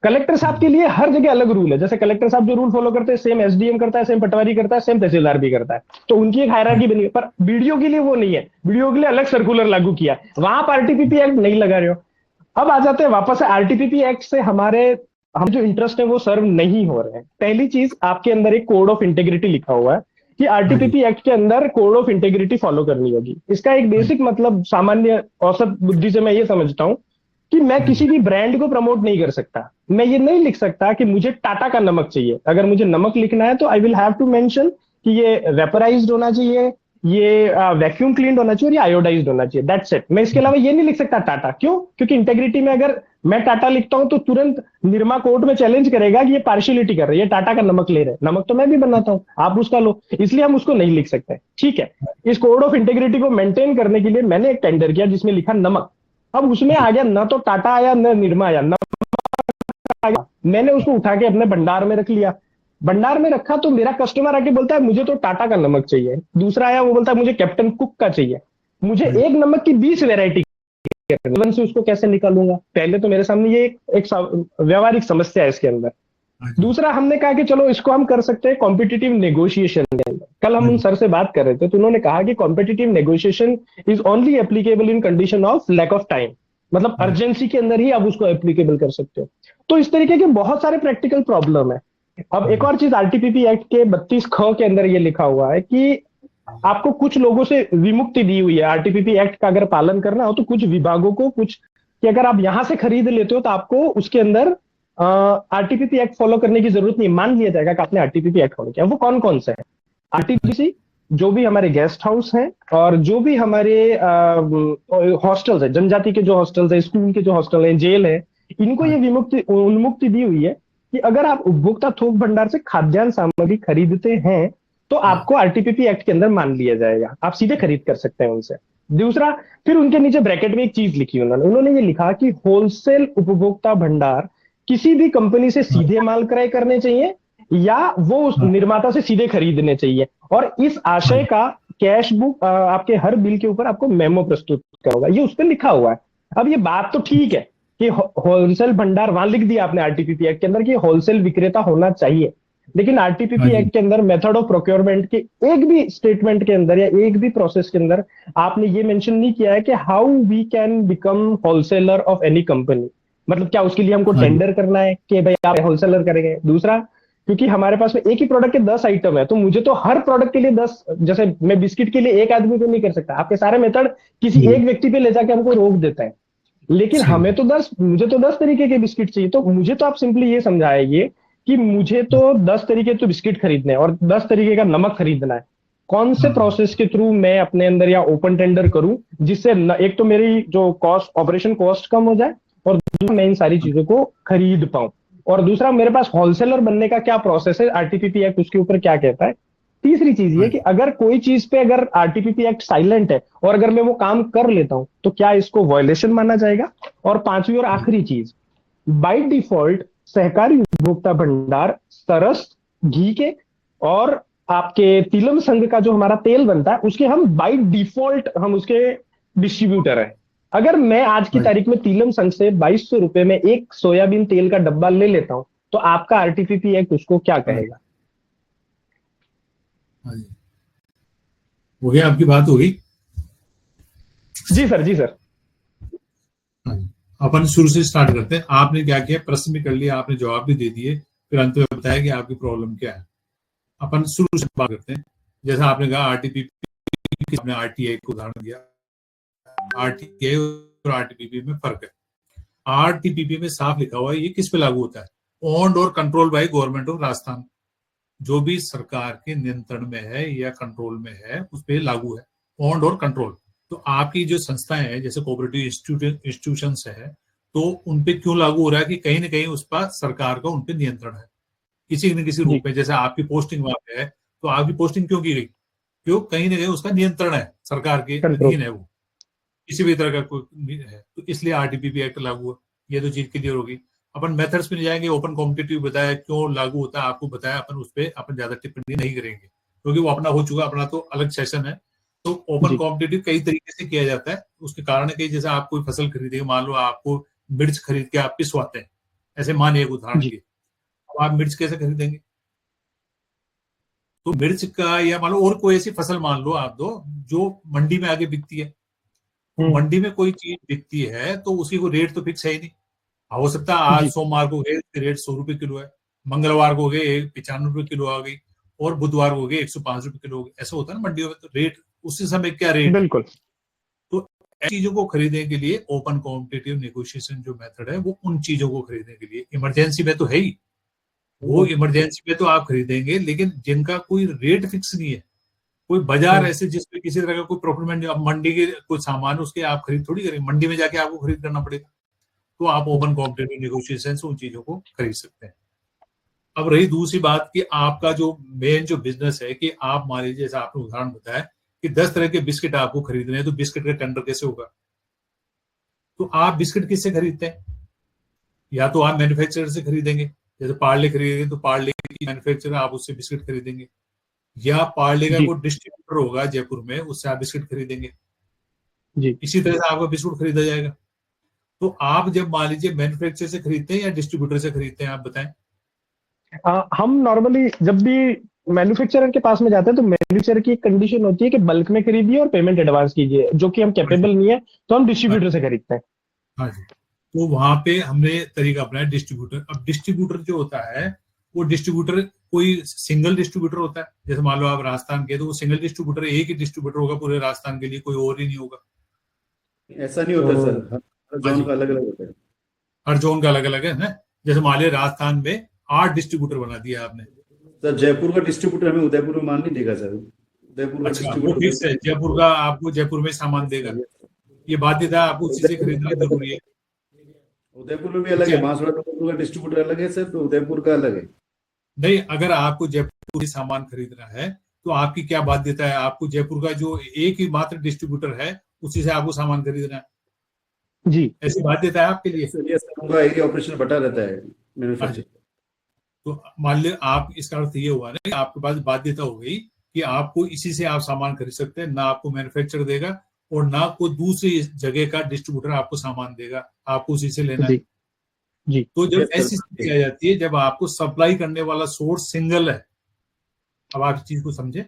कलेक्टर साहब के लिए हर जगह अलग रूल है, जैसे कलेक्टर साहब जो रूल फॉलो करते हैं सेम एसडीएम करता है, सेम पटवारी करता है, सेम तहसीलदार भी करता है, तो उनकी एक हायरार्की बनी है। पर बीडीओ के लिए वो नहीं है, बीडीओ के लिए अलग सर्कुलर लागू किया, वहां आप आरटीपीपी एक्ट नहीं लगा रहे हो। अब आ जाते हैं वापस आरटीपीपी एक्ट से हमारे, हम जो इंटरेस्ट है वो सर्व नहीं हो रहे हैं। पहली चीज, आपके अंदर एक कोड ऑफ इंटेग्रिटी लिखा हुआ है कि आरटीपीपी एक्ट के अंदर कोड ऑफ इंटेग्रिटी फॉलो करनी होगी। इसका एक बेसिक मतलब सामान्य औसत बुद्धि से मैं ये समझता हूं कि मैं किसी भी ब्रांड को प्रमोट नहीं कर सकता। मैं ये नहीं लिख सकता कि मुझे टाटा का नमक चाहिए, अगर मुझे नमक लिखना है तो I will have to mention कि ये वेपराइज्ड होना चाहिए, ये वैक्यूम क्लीन्ड होना चाहिए और ये आयोडाइज्ड होना चाहिए, दैट्स इट। मैं इसके अलावा ये नहीं लिख सकता टाटा। क्यों? क्योंकि इंटेग्रिटी में अगर मैं टाटा लिखता हूं तो तुरंत निरमा कोर्ट में चैलेंज करेगा कि ये पार्शियलिटी कर रही है, टाटा का नमक ले रहे हैं। नमक तो मैं भी बनाता हूं, आप उसका लो, इसलिए हम उसको नहीं लिख सकते। ठीक है, इस कोड ऑफ इंटेग्रिटी को मेंटेन करने के लिए मैंने एक टेंडर किया जिसमें लिखा नमक। अब उसमें आ गया, न तो टाटा आया न निरमा आया, मैंने उसको उठा के अपने भंडार में रख लिया। भंडार में रखा तो मेरा कस्टमर आके बोलता है मुझे तो टाटा का नमक चाहिए, दूसरा आया वो बोलता है मुझे कैप्टन कुक का चाहिए। मुझे एक नमक की 20 वेरायटी से उसको कैसे निकालूंगा? पहले तो मेरे सामने ये एक व्यवहारिक समस्या है इसके अंदर। दूसरा, हमने कहा कि चलो इसको हम कर सकते हैं कॉम्पिटिटिव नेगोशिएशन के अंदर। कल हम उन सर से बात कर रहे थे तो उन्होंने कहा कि competitive negotiation is only applicable in condition of lack of time, मतलब अर्जेंसी के अंदर ही आप उसको एप्लीकेबल कर सकते हो। तो इस तरीके के बहुत सारे प्रैक्टिकल प्रॉब्लम है। अब एक और चीज, आरटीपीपी एक्ट के 32 ख के अंदर ये लिखा हुआ है कि आपको कुछ लोगों से विमुक्ति दी हुई है। आरटीपीपी एक्ट का अगर पालन करना हो तो कुछ विभागों को, कुछ कि अगर आप यहां से खरीद लेते हो तो आपको उसके अंदर आरटीपीपी एक्ट फॉलो करने की जरूरत नहीं, मान लिया जाएगा कि आपने आरटीपीपी एक्ट फॉलो किया। वो कौन कौन से है? आरटीपीसी, जो भी हमारे गेस्ट हाउस हैं और जो भी हमारे हॉस्टल्स है, जनजाति के जो हॉस्टल्स है, स्कूल के जो हॉस्टल है, जेल है, इनको ये विमुक्ति, उन्मुक्ति दी हुई है कि अगर आप उपभोक्ता थोक भंडार से खाद्यान्न सामग्री खरीदते हैं तो आपको आरटीपीपी एक्ट के अंदर मान लिया जाएगा, आप सीधे खरीद कर सकते हैं उनसे। दूसरा, फिर उनके नीचे ब्रैकेट में एक चीज लिखी उन्होंने ये लिखा कि होलसेल उपभोक्ता भंडार किसी भी कंपनी से सीधे माल क्रय करने चाहिए या वो उस निर्माता से सीधे खरीदने चाहिए, और इस आशय का कैश बुक आपके हर बिल के ऊपर आपको मेमो प्रस्तुत करोगा, ये उस पर लिखा हुआ है। अब ये बात तो ठीक है कि होलसेल भंडार, वहां लिख दिया आपने आरटीपीपी एक्ट के अंदर कि होलसेल विक्रेता होना चाहिए, लेकिन आरटीपीपी एक्ट के अंदर मेथड ऑफ प्रोक्योरमेंट के एक भी स्टेटमेंट के अंदर या एक भी प्रोसेस के अंदर आपने ये मेंशन नहीं किया है कि how we can become wholesaler of any company. मतलब क्या उसके लिए हमको टेंडर करना है कि भाई आप होलसेलर करेंगे? दूसरा, क्योंकि हमारे पास में एक ही प्रोडक्ट के 10 आइटम है तो मुझे तो हर प्रोडक्ट के लिए 10, जैसे मैं बिस्किट के लिए एक आदमी को नहीं कर सकता, आपके सारे मेथड किसी एक व्यक्ति पे ले जाके हमको रोक देता है। लेकिन हमें तो मुझे तो 10 तरीके के बिस्किट चाहिए, तो मुझे तो आप सिंपली ये समझाइए कि मुझे तो 10 तरीके तो बिस्किट खरीदने हैं और 10 तरीके का नमक खरीदना है, कौन से प्रोसेस के थ्रू मैं अपने अंदर या ओपन टेंडर करूं जिससे एक तो मेरी जो कॉस्ट, ऑपरेशन कॉस्ट कम हो जाए और दूसरा मैं इन सारी चीजों को खरीद पाऊं, और दूसरा मेरे पास होलसेलर बनने का क्या प्रोसेस है, आरटीपीपी एक्ट उसके ऊपर क्या कहता है। तीसरी चीज ये कि अगर कोई चीज पे अगर आरटीपीपी एक्ट साइलेंट है और अगर मैं वो काम कर लेता हूं तो क्या इसको वायलेशन माना जाएगा। और पांचवी और आखिरी चीज, बाय डिफॉल्ट सहकारी उपभोक्ता भंडार सरस, घी के और आपके तिलम संघ का जो हमारा तेल बनता है उसके हम बाय डिफॉल्ट हम उसके डिस्ट्रीब्यूटर है। अगर मैं आज की तारीख में तीलम संघ से 2200 रुपए में एक सोयाबीन तेल का डब्बा ले लेता हूं, तो आपका आरटीपीपी एक्ट उसको क्या कहेगा? हाँ जी, हो गया, आपकी बात हो गई। जी सर, जी सर। हाँ जी, अपन शुरू से स्टार्ट करते हैं। आपने क्या किया, प्रश्न भी कर लिया, आपने जवाब भी दे दिए, फिर अंत में बताया कि आपकी प्रॉब्लम क्या है। अपन शुरू से बात करते हैं। जैसा आपने कहा आरटीपीपी, आपने आरटीआई को उदाहरण दिया। आरटीआई और आरटीपीपी में फर्क है। आरटीपीपी में साफ लिखा हुआ है ये किस पे लागू होता है, ओन्ड और control by government of Rajasthan. जो भी सरकार के नियंत्रण में है या कंट्रोल में है उस पर लागू है, ओन्ड और कंट्रोल। तो आपकी जो संस्थाएं हैं जैसे कोऑपरेटिव इंस्टीट्यूशंस है, तो उनपे क्यों लागू हो रहा है कि कहीं ना कहीं उस पर सरकार का उनपे नियंत्रण है किसी न किसी रूप में। जैसे आपकी पोस्टिंग वहां पे है, तो आपकी पोस्टिंग क्यों की गई, क्यों, कहीं ना कहीं उसका नियंत्रण है, सरकार के अधीन है वो, किसी भी तरह का कोई है, तो इसलिए आरटीपीपी एक्ट लागू है। ये तो चीज क्लियर होगी। अपन मेथड्स में जाएंगे, ओपन कॉम्पिटिटिव बताया क्यों लागू होता है, आपको बताया, अपन उस पर अपन ज्यादा टिप्पणी नहीं करेंगे क्योंकि वो अपना हो चुका, अपना तो अलग सेशन है। तो ओपन कॉम्पिटिटिव कई तरीके से किया जाता है, उसके कारण है जैसे आप कोई फसल खरीदेंगे, मान लो आपको मिर्च खरीद के आप पिसवाते हैं, ऐसे मानिए एक उदाहरण के, अब आप मिर्च कैसे खरीदेंगे? तो मिर्च का, या मान लो और कोई ऐसी फसल मान लो आप दो जो मंडी में आगे बिकती है, मंडी में कोई चीज बिकती है तो उसी को रेट तो फिक्स है ही नहीं। हो सकता है आज सोमवार को गए रेट 100 रुपए किलो है, मंगलवार को गए 95 रुपए किलो आ गई, और बुधवार को गए 105 रुपए किलो हो गई। ऐसा होता है ना मंडियों में, तो रेट उसी समय क्या रेट। बिल्कुल। तो ऐसी चीजों को खरीदने के लिए ओपन कॉम्पिटिटिव नेगोशिएशन जो मेथड है वो उन चीजों को खरीदने के लिए, इमरजेंसी में तो है ही, वो इमरजेंसी में तो आप खरीदेंगे, लेकिन जिनका कोई रेट फिक्स नहीं है, कोई बाजार ऐसे जिसपे किसी तरह का कोई प्रोक्योरमेंट, अब मंडी के कुछ सामान उसके आप खरीद थोड़ी करेंगे, मंडी में जाके आपको खरीद करना पड़ेगा। तो आप ओपन कॉम्पिटिटिव नेगोशिएशन से उन चीजों को खरीद सकते हैं। अब रही दूसरी बात कि आपका जो मेन जो बिजनेस है, कि आप मान लीजिए जैसा आपने उदाहरण बताया कि 10 तरह के बिस्किट आपको खरीदने हैं, तो बिस्किट का टेंडर कैसे होगा? तो आप बिस्किट किससे खरीदते हैं? या तो आप मैन्युफैक्चरर से खरीदेंगे, जैसे पार्ले खरीदेंगे तो पार्ले की मैन्युफैक्चरर, आप उससे बिस्किट खरीदेंगे, या पार्ले का कोई डिस्ट्रीब्यूटर होगा जयपुर में, उससे आप बिस्किट खरीदेंगे, इसी तरह से आपका बिस्कुट खरीदा जाएगा। तो आप जब मान लीजिए मैन्युफैक्चरर से खरीदते हैं या डिस्ट्रीब्यूटर से खरीदते हैं, आप बताएं। हम नॉर्मली जब भी मैन्युफैक्चरर के पास में जाते हैं तो मैन्युफैक्चरर की एक कंडीशन होती है कि बल्क में खरीदिए और पेमेंट एडवांस कीजिए, जो कि हम कैपेबल नहीं है, तो हम डिस्ट्रीब्यूटर से खरीदते हैं। हाँ जी, तो वहां पे हमने तरीका अपनाया डिस्ट्रीब्यूटर। अब डिस्ट्रीब्यूटर जो होता है, वो डिस्ट्रीब्यूटर कोई सिंगल डिस्ट्रीब्यूटर होता है, जैसे मान लो आप राजस्थान के, तो वो सिंगल डिस्ट्रीब्यूटर, एक ही डिस्ट्रीब्यूटर होगा पूरे राजस्थान के लिए, कोई और ही नहीं होगा। ऐसा नहीं होता सर, हर जोन का अलग अलग होता है। हर जोन का अलग अलग है ना। जैसे मान लिया राजस्थान में 8 डिस्ट्रीब्यूटर बना दिया आपने। सर जयपुर का डिस्ट्रीब्यूटर हमें उदयपुर में माल नहीं देगा सर, उदयपुर का डिस्ट्रीब्यूटर फिक्स है, जयपुर का आपको जयपुर में सामान देगा, ये बाध्यता आपको उसी से खरीदना जरूरी है। उदयपुर में भी अलग है, बांसवाड़ा का डिस्ट्रीब्यूटर अलग है सर, तो उदयपुर का अलग है नहीं। अगर आपको जयपुर से सामान खरीदना है तो आपकी क्या बाध्यता है? आपको जयपुर का जो एक ही मात्र डिस्ट्रीब्यूटर है उसी से आपको सामान खरीदना है जी, ऐसी बाध्यता है आपके लिए। उनका एरिया ऑपरेशन बटा रहता है मैन्युफैक्चर। तो मान लो आप, इसका अर्थ ये हुआ ना, आपके पास बाध्यता हो गई कि आपको इसी से आप सामान खरीद सकते हैं, ना आपको मैन्युफैक्चर देगा और ना कोई दूसरी जगह का डिस्ट्रीब्यूटर आपको सामान देगा, आपको उसी से लेना है। जी। तो जब ऐसी स्थिति आ जाती है जब आपको सप्लाई करने वाला सोर्स सिंगल है, अब आप इस चीज को समझे,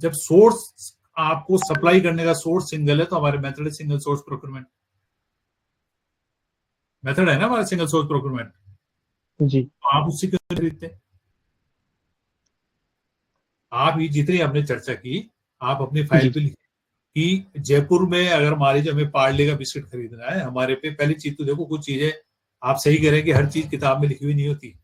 जब सोर्स आपको सप्लाई करने का सोर्स सिंगल है, तो हमारे मेथड है सिंगल सोर्स प्रोक्योरमेंट। मेथड है ना हमारा सिंगल सोर्स प्रोक्योरमेंट जी। तो आप उससे क्यों खरीदते हैं? आप ये जितनी हमने चर्चा की, आप अपनी फाइल पे लिखिए कि जयपुर में अगर मान लीजिए हमें पार्ले का बिस्किट खरीदना है, हमारे पे पहली चीज तो देखो, कुछ चीजें आप सही कह रहे हैं कि हर चीज किताब में लिखी हुई नहीं होती,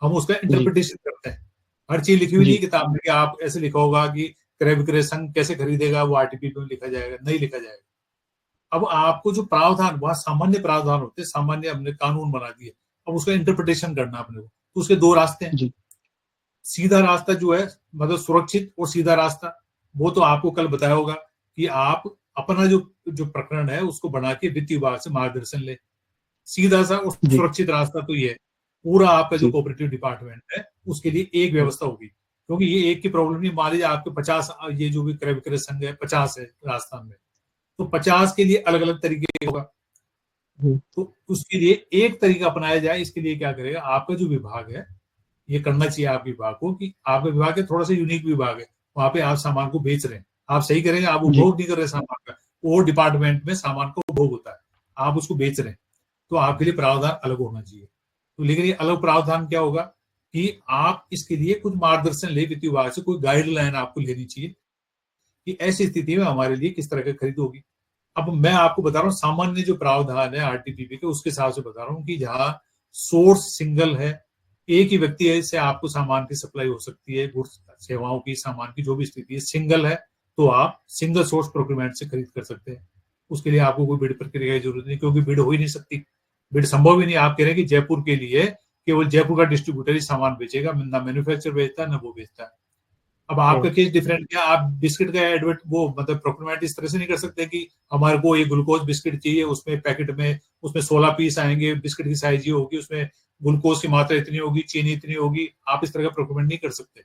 हम उसका इंटरप्रिटेशन करते हैं। हर चीज लिखी हुई नहीं किताब में, कि आप ऐसे लिखा होगा कि क्रय विक्रय संघ कैसे खरीदेगा, वो आरटीपीपी में लिखा जाएगा, नहीं लिखा जाएगा। अब आपको जो प्रावधान, वहां सामान्य प्रावधान होते हैं, सामान्य हमने कानून बना दिए, अब उसका इंटरप्रिटेशन करना अपने को। तो उसके दो रास्ते हैं। सीधा रास्ता जो है, मतलब सुरक्षित और सीधा रास्ता, वो तो आपको कल बताया होगा कि आप अपना जो प्रकरण है उसको बना के वित्त विभाग से मार्गदर्शन ले। सीधा सा और सुरक्षित रास्ता तो ये है, पूरा आपका जो कोऑपरेटिव डिपार्टमेंट है उसके लिए एक व्यवस्था होगी, क्योंकि ये एक की प्रॉब्लम नहीं। मान लीजिए आपके 50 ये जो भी क्रय विक्रय संघ है 50 है राजस्थान में, तो 50 के लिए अलग अलग तरीके होगा। तो उसके लिए एक तरीका अपनाया जाए। इसके लिए क्या करेगा, आपका जो विभाग है, ये करना चाहिए आप विभाग को कि आपका विभाग है थोड़ा सा यूनिक विभाग है, वहां पे आप सामान को बेच रहे हैं, आप सही करेंगे, आप उपभोग नहीं कर रहे सामान का, वो डिपार्टमेंट में सामान का उपभोग होता है, आप उसको बेच रहे हैं, तो आपके लिए प्रावधान अलग होना चाहिए। तो लेकिन ये अलग प्रावधान क्या होगा कि आप इसके लिए कुछ मार्गदर्शन ले वित्त विभाग से, कोई गाइडलाइन आपको लेनी चाहिए कि ऐसी स्थिति में हमारे लिए किस तरह की खरीद होगी। अब मैं आपको बता रहा हूँ सामान्य जो प्रावधान है आरटीपीपी के, उसके हिसाब से बता रहा हूँ कि जहां सोर्स सिंगल है, एक ही व्यक्ति से आपको सामान की सप्लाई हो सकती है, गुड्स सेवाओं की, सामान की जो भी स्थिति है सिंगल है, तो आप सिंगल सोर्स प्रोक्योरमेंट से खरीद कर सकते हैं। उसके लिए आपको कोई बिड प्रक्रिया की जरूरत नहीं, क्योंकि बिड हो ही नहीं सकती, बिड संभव ही नहीं। आप कह रहे हैं कि जयपुर के लिए केवल जयपुर का डिस्ट्रीब्यूटर ही सामान बेचेगा, ना मैन्युफैक्चर बेचता है ना वो बेचता है। अब आपका केस डिफरेंट क्या, आप बिस्किट का एडवर्ट वो मतलब प्रोक्योरमेंट इस तरह से नहीं कर सकते कि हमारे को ये ग्लूकोज बिस्किट चाहिए, उसमें पैकेट में उसमें 16 पीस आएंगे, बिस्किट की साइज ये होगी, उसमें ग्लूकोज की मात्रा इतनी होगी, चीनी इतनी होगी। आप इस तरह का प्रोक्योरमेंट नहीं कर सकते।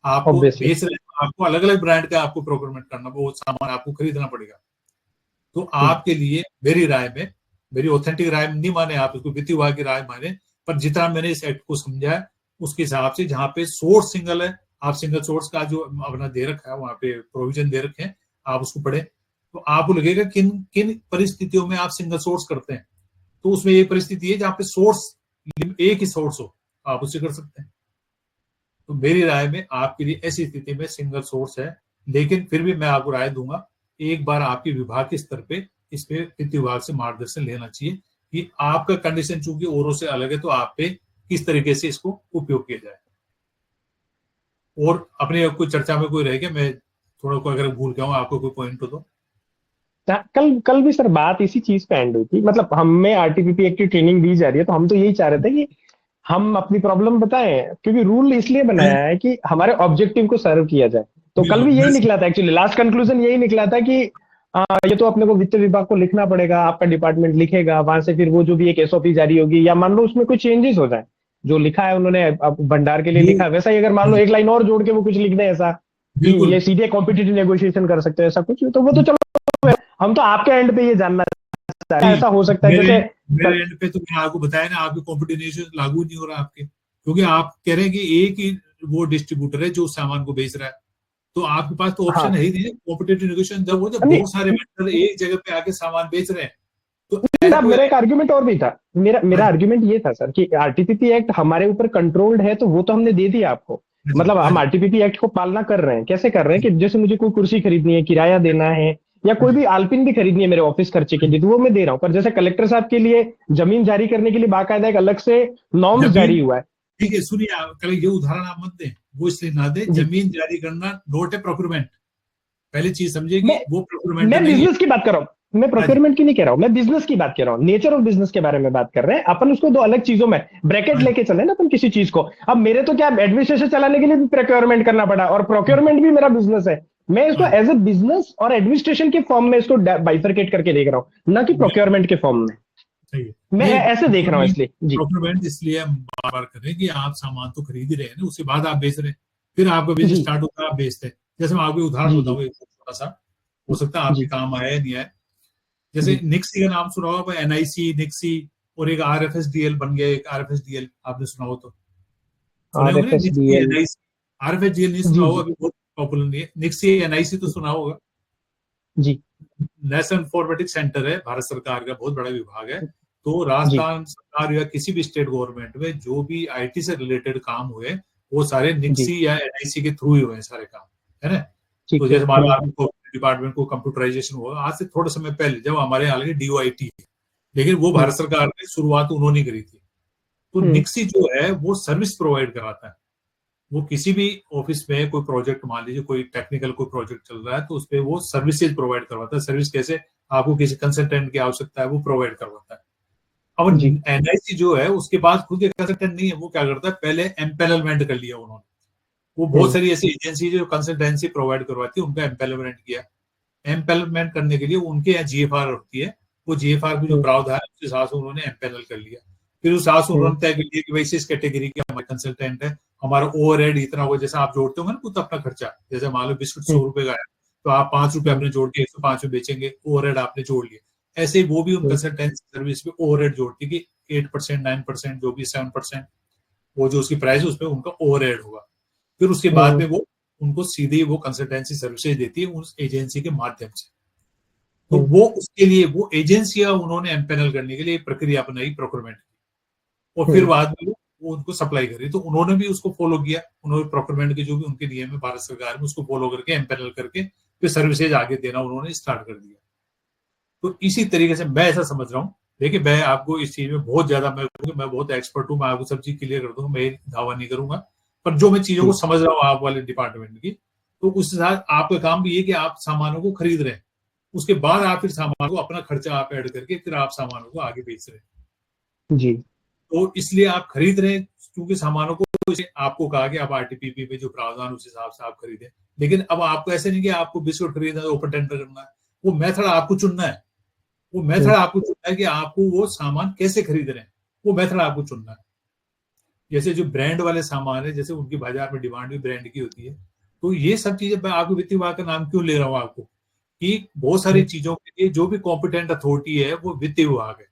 आपको बेच रहे हैं, आपको अलग अलग ब्रांड का आपको प्रोक्योरमेंट करना, वो सामान आपको खरीदना पड़ेगा। तो आपके लिए मेरी राय में, मेरी ऑथेंटिक राय नहीं माने आप इसको, वित्त विभाग की राय माने, पर जितना मैंने इस एक्ट को समझा है उसके हिसाब से जहां पे सोर्स सिंगल है, आप सिंगल सोर्स का जो अपना दे रखा है वहां पे प्रोविजन दे रखे हैं, आप उसको पढ़े तो आपको लगेगा किन किन परिस्थितियों में आप सिंगल सोर्स करते हैं। तो उसमें ये परिस्थिति है जहां पे सोर्स एक ही सोर्स हो, आप उससे कर सकते हैं। तो मेरी राय में आपके लिए ऐसी स्थिति में सिंगल सोर्स है, लेकिन फिर भी मैं आपको राय दूंगा एक बार आपके विभाग के स्तर पे इस पे वित्त विभाग से मार्गदर्शन लेना चाहिए कि आपका कंडीशन चूंकि औरों से अलग है, तो आप पे किस तरीके से इसको उपयोग किया जाए। और अपने कोई चर्चा में कोई रह गया, मैं थोड़ा को अगर भूल गया हूँ, आपको कोई पॉइंट हो तो। कल भी सर बात इसी चीज पे एंड हुई थी, मतलब हमें आरटीपीपी एक्ट की ट्रेनिंग दी जा रही है, तो हम तो यही चाह रहे थे कि हम अपनी प्रॉब्लम बताएं, क्योंकि रूल इसलिए बनाया है कि हमारे ऑब्जेक्टिव को सर्व किया जाए। तो कल भी यही निकला था, एक्चुअली लास्ट कंक्लूजन यही निकला था कि ये तो अपने को वित्त विभाग को लिखना पड़ेगा, आपका डिपार्टमेंट लिखेगा, वहां से फिर वो जो भी एक एसओपी जारी होगी, या मान लो उसमें कोई चेंजेस हो जाए, जो लिखा है उन्होंने भंडार के लिए लिखा है वैसा ही अगर मान लो एक लाइन और जोड़ के वो कुछ लिख दे ऐसा कि ये सीधे कॉम्पिटिटिव नेगोशिएशन कर सकते हैं, ऐसा कुछ, तो वो तो चलो, हम तो आपके एंड पे ये जानना चाहते हैं ऐसा हो सकता है जैसे मेरे एंड पे तो मैं आपको बताया ना, आपके कॉम्पिटिटिव लागू नहीं हो रहा आपके, क्योंकि आप कह रहे हैं कि एक ही वो डिस्ट्रीब्यूटर है जो सामान को बेच रहा है, तो आपके पास तो ऑप्शन है ही नहीं कॉम्पिटिटिव नेगोशिएशन। जब वो बहुत सारे वेंडर एक जगह पे आके सामान बेच रहे हैं, तो मेरा एक आर्ग्यूमेंट और भी था, मेरा आर्ग्यूमेंट ये था सर कि आरटीपीपी एक्ट हमारे ऊपर कंट्रोल्ड है, तो वो तो हमने दे दिया आपको, मतलब हम आरटीपीपी एक्ट को पालना कर रहे हैं। कैसे कर रहे हैं कि जैसे मुझे कोई कुर्सी खरीदनी है, किराया देना है, या कोई भी आलपिन भी खरीदनी है मेरे ऑफिस खर्चे के लिए, तो वो मैं दे रहा हूँ। पर जैसे कलेक्टर साहब के लिए जमीन जारी करने के लिए बाकायदा एक अलग से नॉर्म्स जारी हुआ है। ठीक है, सुनिए, कल ये उदाहरण आप मत दें, वो इसलिए ना दे, जमीन जारी करना नोट है प्रोक्योरमेंट, पहली चीज समझेगी, वो प्रोक्योरमेंट मैं बिजनेस की बात कर रहा हूँ, मैं प्रोक्योरमेंट की नहीं कह रहा हूँ, मैं बिजनेस की बात कर रहा हूँ, नेचर ऑफ बिजनेस के बारे में बात कर रहे हैं अपन। उसको दो अलग चीजों में ब्रैकेट लेके चले ना अपन किसी चीज को। अब मेरे तो क्या एडमिनिस्ट्रेशन चलाने के लिए भी प्रोक्योरमेंट करना पड़ा, और प्रोक्योरमेंट भी मेरा बिजनेस है, मैं इसको एज ए बिजनेस और एडमिनिस्ट्रेशन के फॉर्म में इसको बाइफरकेट करके देख रहा हूँ, ना कि प्रोक्योरमेंट के फॉर्म में। मैं ऐसे देख रहा हूँ, इसलिए जी प्रोक्योरमेंट इसलिए हम बार बार कर रहे हैं कि आप सामान तो खरीद ही रहे हैं ना, उसके बाद आप बेच रहे हैं, फिर आपका बिजनेस स्टार्ट होता है, आप बेचते हैं। जैसे मैं आपको उदाहरण बताऊँ थोड़ा सा, हो सकता है आपके काम आया नहीं आया। जैसे निक्सी का नाम सुना होगा, एनआईसी, निक्सी, और एक आरएफएसडीएल बन गया, एक आरएफएसडीएल आपने सुना हो तो सुना होगा। आरएफएसडीएल नहीं सुना होगा, अभी बहुत पॉपुलर नहीं है। निक्सी एनआईसी तो सुना होगा जी। नेशनल इंफॉर्मेटिक्स सेंटर है, भारत सरकार का बहुत बड़ा विभाग है। तो राजस्थान सरकार या किसी भी स्टेट गवर्नमेंट में जो भी आईटी से रिलेटेड काम हुए, वो सारे निक्सी या एनआईसी के थ्रू ही हुए हैं सारे काम, है ना। तो जैसे मान लो आपको डिपार्टमेंट को कंप्यूटराइजेशन हुआ आज से थोड़े समय पहले, जब हमारे यहाँ लगे डीओआईटी, लेकिन वो भारत सरकार ने शुरुआत उन्होंने करी थी। तो निक्सी जो है वो सर्विस प्रोवाइड कराता है, वो किसी भी ऑफिस में कोई प्रोजेक्ट, मान लीजिए कोई टेक्निकल कोई प्रोजेक्ट चल रहा है, तो उसपे वो सर्विसेज प्रोवाइड करवाता है। सर्विस कैसे, आपको किसी कंसल्टेंट की आवश्यकता है, वो प्रोवाइड करवाता है। अब एनआईसी जो है उसके बाद खुद एक कंसल्टेंट नहीं है, वो क्या करता है, पहले एम्पेनलमेंट कर लिया उन्होंने। वो बहुत सारी ऐसी एजेंसी जो कंसल्टेंसी प्रोवाइड करवाती है, उनका एम्पेनलमेंट किया। एम्पेनलमेंट करने के लिए उनके यहाँ जीएफआर होती है, वो जीएफआर की जो प्रावधान है उसके हिसाब से उन्होंने एम्पेनल कर लिया। फिर उस हिसाब से उन्होंने तय कर लिया कि वैसे इस कैटेगरी के हमारे कंसल्टेंट है, हमारा ओवरहेड इतना होगा, जैसे आप जोड़ते होंगे ना कुछ अपना खर्चा, जैसे मान लो बिस्कुट 100 रुपए का है, तो आप 5 रुपए आपने जोड़ के 105 में बेचेंगे, ओवरहेड आपने जोड़ लिया। ऐसे ही वो भी उन कंसल्टेंसी सर्विस पे ओवरहेड जोड़ती है कि 8%, 9%, जो भी 7%, वो जो उसकी प्राइस है उसमें उनका ओवरहेड होगा। फिर उसके बाद में वो उनको सीधे वो कंसल्टेंसी सर्विसेज देती है उस एजेंसी के माध्यम से। तो वो उसके लिए वो एजेंसियां उन्होंने एम्पेनल करने के लिए एक प्रक्रिया अपनाई प्रोक्योरमेंट की, और फिर बाद में वो उनको सप्लाई करी। तो उन्होंने भी उसको फॉलो किया, उन्होंने प्रोक्योरमेंट के जो भी उनके नियम है भारत सरकार में उसको फॉलो करके एम्पेनल करके फिर सर्विसेज आगे देना उन्होंने स्टार्ट कर दिया। तो इसी तरीके से मैं ऐसा समझ रहा हूँ। देखिए, मैं आपको इस चीज में बहुत ज्यादा मैं बहुत एक्सपर्ट हूँ, मैं आपको सब चीज क्लियर कर दूंगा, मैं दावा नहीं करूंगा, पर जो मैं चीजों को समझ रहा हूँ आप वाले डिपार्टमेंट की, तो उस साथ आपका काम भी ये कि आप सामानों को खरीद रहे हैं, उसके बाद आप फिर सामान को अपना खर्चा आप ऐड करके फिर आप सामानों को आगे बेच रहे हैं जी। तो इसलिए आप खरीद रहे हैं क्योंकि सामानों को आपको कहा कि आप आरटीपीपी में जो प्रावधान उस हिसाब से आप खरीदें। लेकिन अब आपको ऐसे नहीं कि आपको बिस्कुट खरीदना है, ओपन टेंडर करना है, वो मेथड आपको चुनना है। वो मेथड आपको चुनना है कि आपको वो सामान कैसे खरीद रहे हैं, वो मेथड आपको चुनना है। जैसे जो ब्रांड वाले सामान है, जैसे उनकी बाजार में डिमांड भी ब्रांड की होती है, तो ये सब चीजें मैं आपको वित्त विभाग का नाम क्यों ले रहा हूँ आपको, कि बहुत सारी चीजों के लिए जो भी कॉम्पिटेंट अथॉरिटी है वो वित्त विभाग है।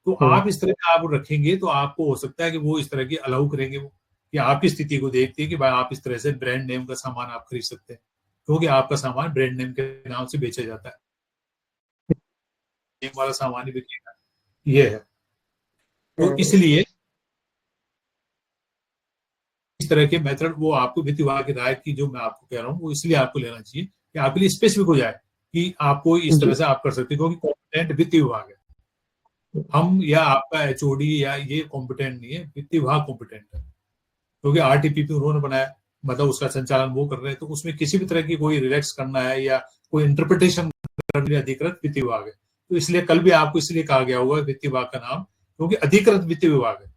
तो आप इस तरह का आप रखेंगे तो आपको हो सकता है कि वो इस तरह की अलाउ करेंगे, वो कि आपकी स्थिति को देखते हैं कि भाई आप इस तरह से ब्रांड नेम का सामान आप खरीद सकते हैं, क्योंकि आपका सामान ब्रांड नेम के नाम से बेचा जाता है, वाला सामान ही बिकेगा, ये है। तो इसलिए इस तरह के मेथड वो आपको वित्त विभाग की राय की जो मैं आपको कह रहा हूँ वो इसलिए आपको लेना चाहिए कि आपके लिए स्पेसिफिक हो जाए कि आपको इस तरह से आप कर सकते हैं, क्योंकि कॉम्पिटेंट वित्त विभाग है। हम या आपका एचओडी या ये कॉम्पिटेंट नहीं है, वित्त विभाग कॉम्पिटेंट है, क्योंकि आरटीपीपी उन्होंने बनाया, मतलब उसका संचालन वो कर रहे हैं। तो उसमें किसी भी तरह की कोई रिलैक्स करना है या कोई इंटरप्रिटेशन करने अधिकृत वित्त विभाग है। तो इसलिए कल भी आपको इसलिए कहा गया होगा वित्त विभाग का नाम, क्योंकि अधिकृत वित्त विभाग है।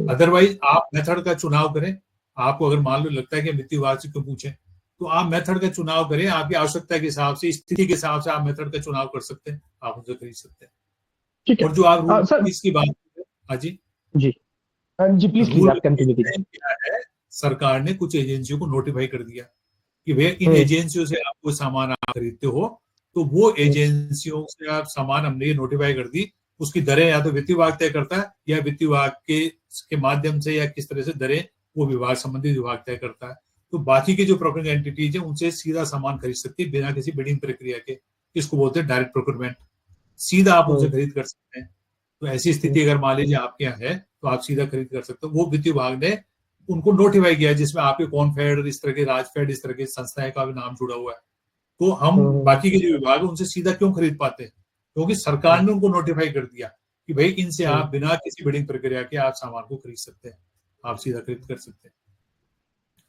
अदरवाइज आप मेथड का चुनाव करें। आपको अगर मान लो लगता है कि वित्त विभाग से क्यों पूछें, तो आप मेथड का चुनाव करें, आपकी आवश्यकता के हिसाब से, स्थिति के हिसाब से आप मेथड का चुनाव कर सकते हैं, आप उनसे खरीद सकते हैं। और जो आप रूल इसकी बात, हाँ जी जी जी प्लीज आप कंटिन्यू कीजिए। क्या है, सरकार ने कुछ एजेंसियों को नोटिफाई कर दिया कि भैया इन एजेंसियों से आप कोई सामान आप खरीदते हो, तो वो एजेंसियों से आप सामान हमने ये नोटिफाई कर दी, उसकी दरें या तो वित्त विभाग तय करता है या वित्त विभाग के माध्यम से या किस तरह से दरें वो विभाग संबंधित विभाग तय करता है। तो बाकी की जो प्रोक्योरमेंट एंटिटीज है उनसे सीधा सामान खरीद सकती है बिना किसी बिडिंग प्रक्रिया के। इसको बोलते हैं डायरेक्ट प्रोक्योरमेंट, सीधा आप उनसे खरीद कर सकते हैं। तो ऐसी स्थिति अगर मान लीजिए आपके यहाँ है तो आप सीधा खरीद कर सकते हो। वो वित्त विभाग ने उनको नोटिफाई किया जिसमें आपके कॉनफेड, इस तरह के राजफेड, इस तरह की संस्थाएं का भी नाम जुड़ा हुआ है। तो हम बाकी के जो विभाग है उनसे सीधा क्यों खरीद पाते हैं, क्योंकि सरकार ने उनको नोटिफाई कर दिया कि भाई इनसे आप बिना किसी बिडिंग प्रक्रिया के आप सामान को खरीद सकते हैं, आप सीधा खरीद कर सकते हैं।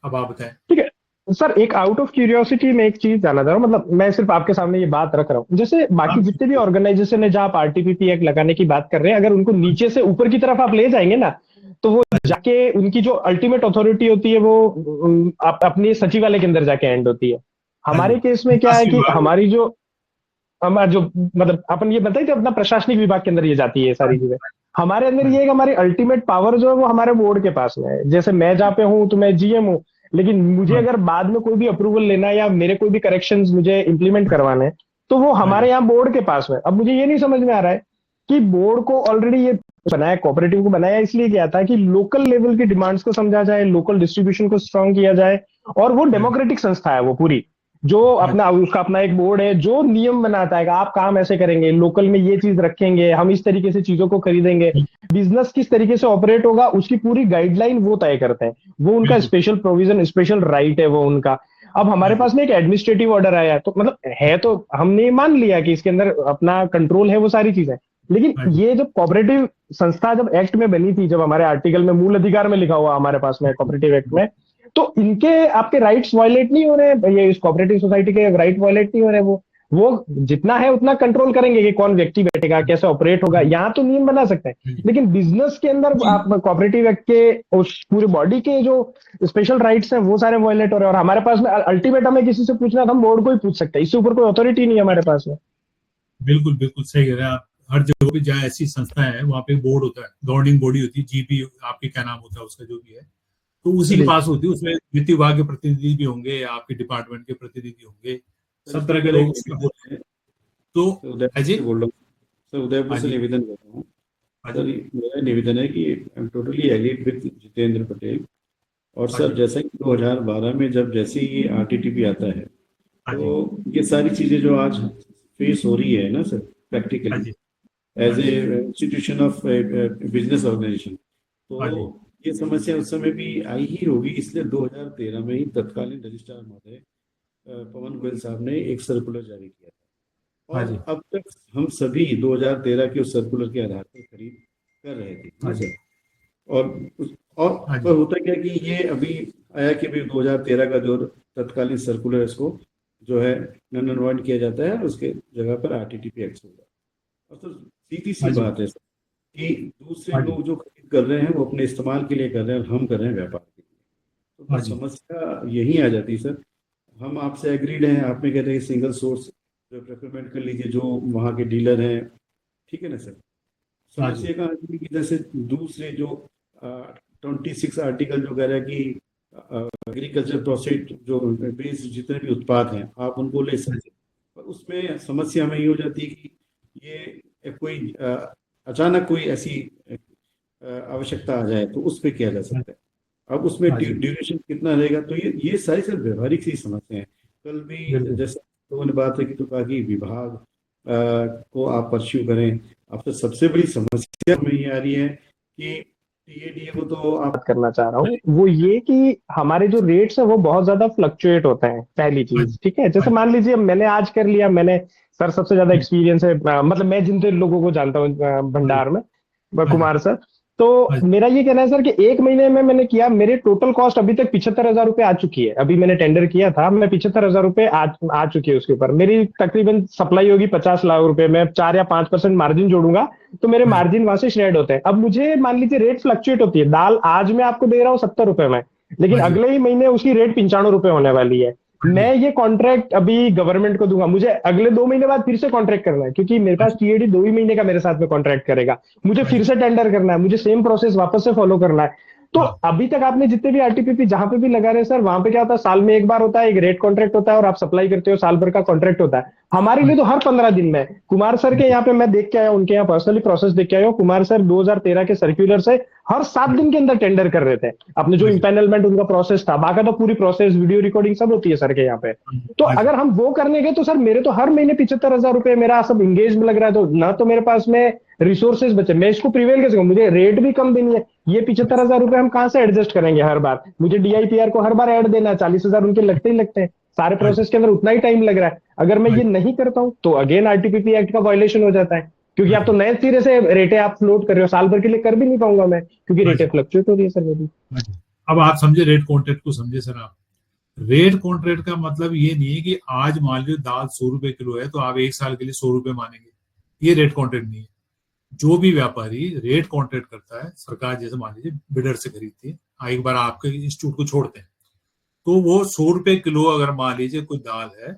अब आप बताएं। ठीक है सर, एक आउट ऑफ क्यूरियोसिटी में एक चीज जानना चाह रहा हूँ, मतलब मैं सिर्फ आपके सामने ये बात रख रहा हूँ, जैसे बाकी जितने भी ऑर्गेनाइजेशन है जहाँ आप आरटीपीपी एक्ट लगाने की बात कर रहे हैं, अगर उनको नीचे से ऊपर की तरफ आप ले जाएंगे ना, तो वो जाके उनकी जो अल्टीमेट अथॉरिटी होती है वो अपनी सचिवालय के अंदर जाके एंड होती है। हमारे केस में क्या है कि हमारी जो मतलब अपन ये बताइए अपना प्रशासनिक विभाग के अंदर ये जाती है सारी चीजें। हमारे अंदर ये है कि हमारी अल्टीमेट पावर जो है वो हमारे बोर्ड के पास में है। जैसे मैं जहाँ पे हूँ तो मैं जीएम हूँ, लेकिन मुझे अगर बाद में कोई भी अप्रूवल लेना है या मेरे कोई भी करेक्शंस मुझे इंप्लीमेंट करवाने हैं तो वो हमारे यहाँ बोर्ड के पास में। अब मुझे ये नहीं समझ में आ रहा है कि बोर्ड को ऑलरेडी ये बनाया, कोऑपरेटिव को बनाया इसलिए गया था कि लोकल लेवल की डिमांड्स को समझा जाए, लोकल डिस्ट्रीब्यूशन को स्ट्रांग किया जाए, और वो डेमोक्रेटिक संस्था है वो पूरी, जो अपना उसका अपना एक बोर्ड है जो नियम बनाता है कि आप काम ऐसे करेंगे, लोकल में ये चीज रखेंगे, हम इस तरीके से चीजों को खरीदेंगे, बिजनेस किस तरीके से ऑपरेट होगा उसकी पूरी गाइडलाइन वो तय करते हैं। वो उनका स्पेशल प्रोविजन, स्पेशल राइट है वो उनका। अब हमारे पास में एक एडमिनिस्ट्रेटिव ऑर्डर आया तो मतलब है, तो हमने मान लिया कि इसके अंदर अपना कंट्रोल है वो सारी चीजें, लेकिन ये जब कोऑपरेटिव संस्था जब एक्ट में बनी थी, जब हमारे आर्टिकल में मूल अधिकार में लिखा हुआ हमारे पास में कोऑपरेटिव एक्ट में, तो इनके आपके राइट्स वायलेट नहीं हो रहे, ये इस कोऑपरेटिव सोसाइटी के राइट वायलेट नहीं हो रहे, वो जितना है उतना कंट्रोल करेंगे कि कौन व्यक्ति बैठेगा, कैसे ऑपरेट होगा, यहाँ तो नियम बना सकते हैं, लेकिन बिजनेस के अंदर आप कोऑपरेटिव एक्ट के उस पूरे बॉडी के जो स्पेशल राइट्स हैं वो सारे वायलेट हो रहे हैं। और हमारे पास में अल्टीमेट हमें किसी से पूछना था, हम बोर्ड को ही पूछ सकते हैं, इससे ऊपर कोई अथॉरिटी नहीं है हमारे पास में। बिल्कुल बिल्कुल सही कह रहे हैं आप। हर जगह पे जहाँ ऐसी संस्था है वहाँ पे बोर्ड होता है, गवर्निंग बॉडी होती है, जीपी आपके क्या नाम होता है उसका जो भी है, तो उसी के जी पास होती है, उसमें वित्तीय विभाग के प्रतिनिधि भी होंगे, आपके डिपार्टमेंट के प्रतिनिधि होंगे, सब तरह के लोग उसमें होते हैं। तो सर उदयपुर अजय, से बोल रहा हूँ। सर उदयपुर हाँ से जी, निवेदन कर रहा हूँ। हाँ सर जी, मेरा निवेदन है कि I am totally agreed with Jitendra Patel. और हाँ सर जी, जैसा कि 2012 में जब जैसे ही आरटीटीपी आता है, हाँ जी, तो ये सारी चीजें जो आज फेस हो रही है ना सर, हाँ प्रैक्टिकली जी, एज हाँ ए जी, इंस्टीट्यूशन ऑफ बिजनेस ऑर्गेनाइजेशन, हाँ जी, तो ये समस्या उस समय भी आई ही होगी। इसलिए 2013 में ही तत्कालीन रजिस्ट्रार महोदय पवन गोयल साहब ने एक सर्कुलर जारी किया था। हाँ और जी, अब तक हम सभी 2013 के उस सर्कुलर के आधार पर खरीद कर रहे थे ना हाँ जी, सर। और और हाँ पर जी, होता क्या कि ये अभी आया कि भाई 2013 का जो तत्कालीन सर्कुलर है, इसको जो है नन अवॉइड किया जाता है, और उसके जगह पर आरटीटीपी एक्ट होगा। और तो सीधी सी हाँ जी, बात है सर कि दूसरे हाँ जी, लोग जो खरीद कर रहे हैं वो अपने इस्तेमाल के लिए कर रहे हैं, और हम कर रहे हैं व्यापार के लिए। तो हाँ बस जी, समस्या यही आ जाती है सर। हम आपसे एग्रीड हैं, आप में कहते हैं कि सिंगल सोर्स जो प्रोक्योरमेंट कर लीजिए, जो वहाँ के डीलर हैं, ठीक है ना सर। हाँ जी, समस्या कहाँ आती है कि जैसे दूसरे जो 26 आर्टिकल जो कह रहा है कि एग्रीकल्चर प्रोसेस जो बेस्ड जितने भी उत्पाद हैं आप उनको ले हाँ सकते जी, हैं। पर उसमें समस्या हमें ये हो जाती है कि ये कोई अचानक कोई ऐसी आवश्यकता आ जाए तो उस पर किया जा सकता है। अब उसमें हाँ जी, ड्यूरेशन कितना रहेगा, तो ये सारी सब व्यवहारिक सी समस्या है। कल भी बिल्कुल, जैसे लोगों ने बात है कि तो कहा कि विभाग को आप परस्यू करें। अब तो सबसे बड़ी समस्या में ये आ रही है कि टीएडीए को तो आप बात करना चाह रहा हूँ वो ये कि हमारे जो रेट्स है वो बहुत ज्यादा फ्लक्चुएट होते हैं, पहली हाँ चीज। जी, ठीक है, हाँ जैसे जी, मान लीजिए मैंने आज कर लिया, मैंने सर सबसे ज्यादा हम्म, एक्सपीरियंस है, मतलब मैं जिन जिन लोगों को जानता हूँ हाँ जी, भंडार में, हाँ जी, कुमार सर। तो हाँ जी, मेरा ये कहना है सर कि एक महीने में मैंने किया, मेरे टोटल कॉस्ट अभी तक 75,000 रुपये आ चुकी है। अभी मैंने टेंडर किया था, मैं 75,000 रुपये आ चुकी है उसके ऊपर। मेरी तकरीबन सप्लाई होगी 50 लाख रुपए में, 4 या 5% मार्जिन जोड़ूंगा तो मेरे हाँ जी, मार्जिन वहां से श्रेड होते हैं। अब मुझे मान लीजिए रेट फ्लक्चुएट होती है, दाल आज मैं आपको दे रहा हूँ 70 रुपए में, लेकिन हाँ जी, अगले ही महीने उसकी रेट 95 रुपए होने वाली है। हाँ जी, मैं ये कॉन्ट्रैक्ट अभी गवर्नमेंट को दूंगा, मुझे अगले 2 महीने बाद फिर से कॉन्ट्रैक्ट करना है, क्योंकि मेरे हाँ पास जी, टीएडी 2 ही महीने का मेरे साथ में कॉन्ट्रैक्ट करेगा। मुझे हाँ फिर जी, से टेंडर करना है, मुझे सेम प्रोसेस वापस से फॉलो करना है। तो हाँ, अभी तक आपने जितने भी आरटीपीपी जहां पे भी लगा रहे हैं सर, वहां पे क्या होता है, साल में एक बार होता है, एक रेट कॉन्ट्रैक्ट होता है और आप सप्लाई करते हो, साल भर का कॉन्ट्रैक्ट होता है। हमारे हाँ लिए जी, तो हर 15 दिन में कुमार सर के यहाँ पे मैं देख के आया, उनके यहाँ पर्सनली प्रोसेस देख के आया हूँ। कुमार सर 2013 के सर्क्यूलर से हर 7 दिन के अंदर टेंडर कर रहे थे। अपने जो हाँ जी, इंपैनलमेंट उनका प्रोसेस था, बाकायदा पूरी प्रोसेस वीडियो रिकॉर्डिंग सब होती है सर के यहाँ पे। तो हाँ जी, अगर हम वो करने गए तो सर मेरे तो हर महीने 75,000 रुपए मेरा सब इंगेज में लग रहा है, तो ना तो मेरे पास में रिसोर्सेज बचे, मैं इसको प्रिवेल कैसे करूं, मुझे रेट भी कम देनी है। ये 75,000 रुपए हम कहाँ से एडजस्ट करेंगे हर बार, मुझे डीआईपीआर को हर बार ऐड देना है, 40,000 उनके लगते ही लगते हैं, सारे हाँ जी, प्रोसेस के अंदर उतना ही टाइम लग रहा है। अगर मैं हाँ ये जी, नहीं करता हूं तो अगेन आरटीपीपी एक्ट का वायलेशन हो जाता है, क्योंकि हाँ आप तो जी, नए सिरे से रेटें आप फ्लोट कर रहे हो, साल भर के लिए कर भी नहीं पाऊंगा मैं, क्योंकि हाँ रेटें जी, फ्लक्चुएट हो रही है सर मेरी। हाँ जी। अब आप समझे रेट कॉन्ट्रैक्ट को, समझे सर आप। रेट कॉन्ट्रैक्ट का मतलब ये नहीं है कि आज मान लो दाल 100 रुपए किलो है तो आप एक साल के लिए 100 रुपए मानेंगे, ये रेट कॉन्ट्रैक्ट नहीं है। जो भी व्यापारी रेट कॉन्ट्रैक्ट करता है, सरकार जैसे मान लीजिए बिडर से खरीदती है, एक बार आपके इंस्टीट्यूट को छोड़ते हैं, तो वो 100 रुपए किलो अगर मान लीजिए कोई दाल है,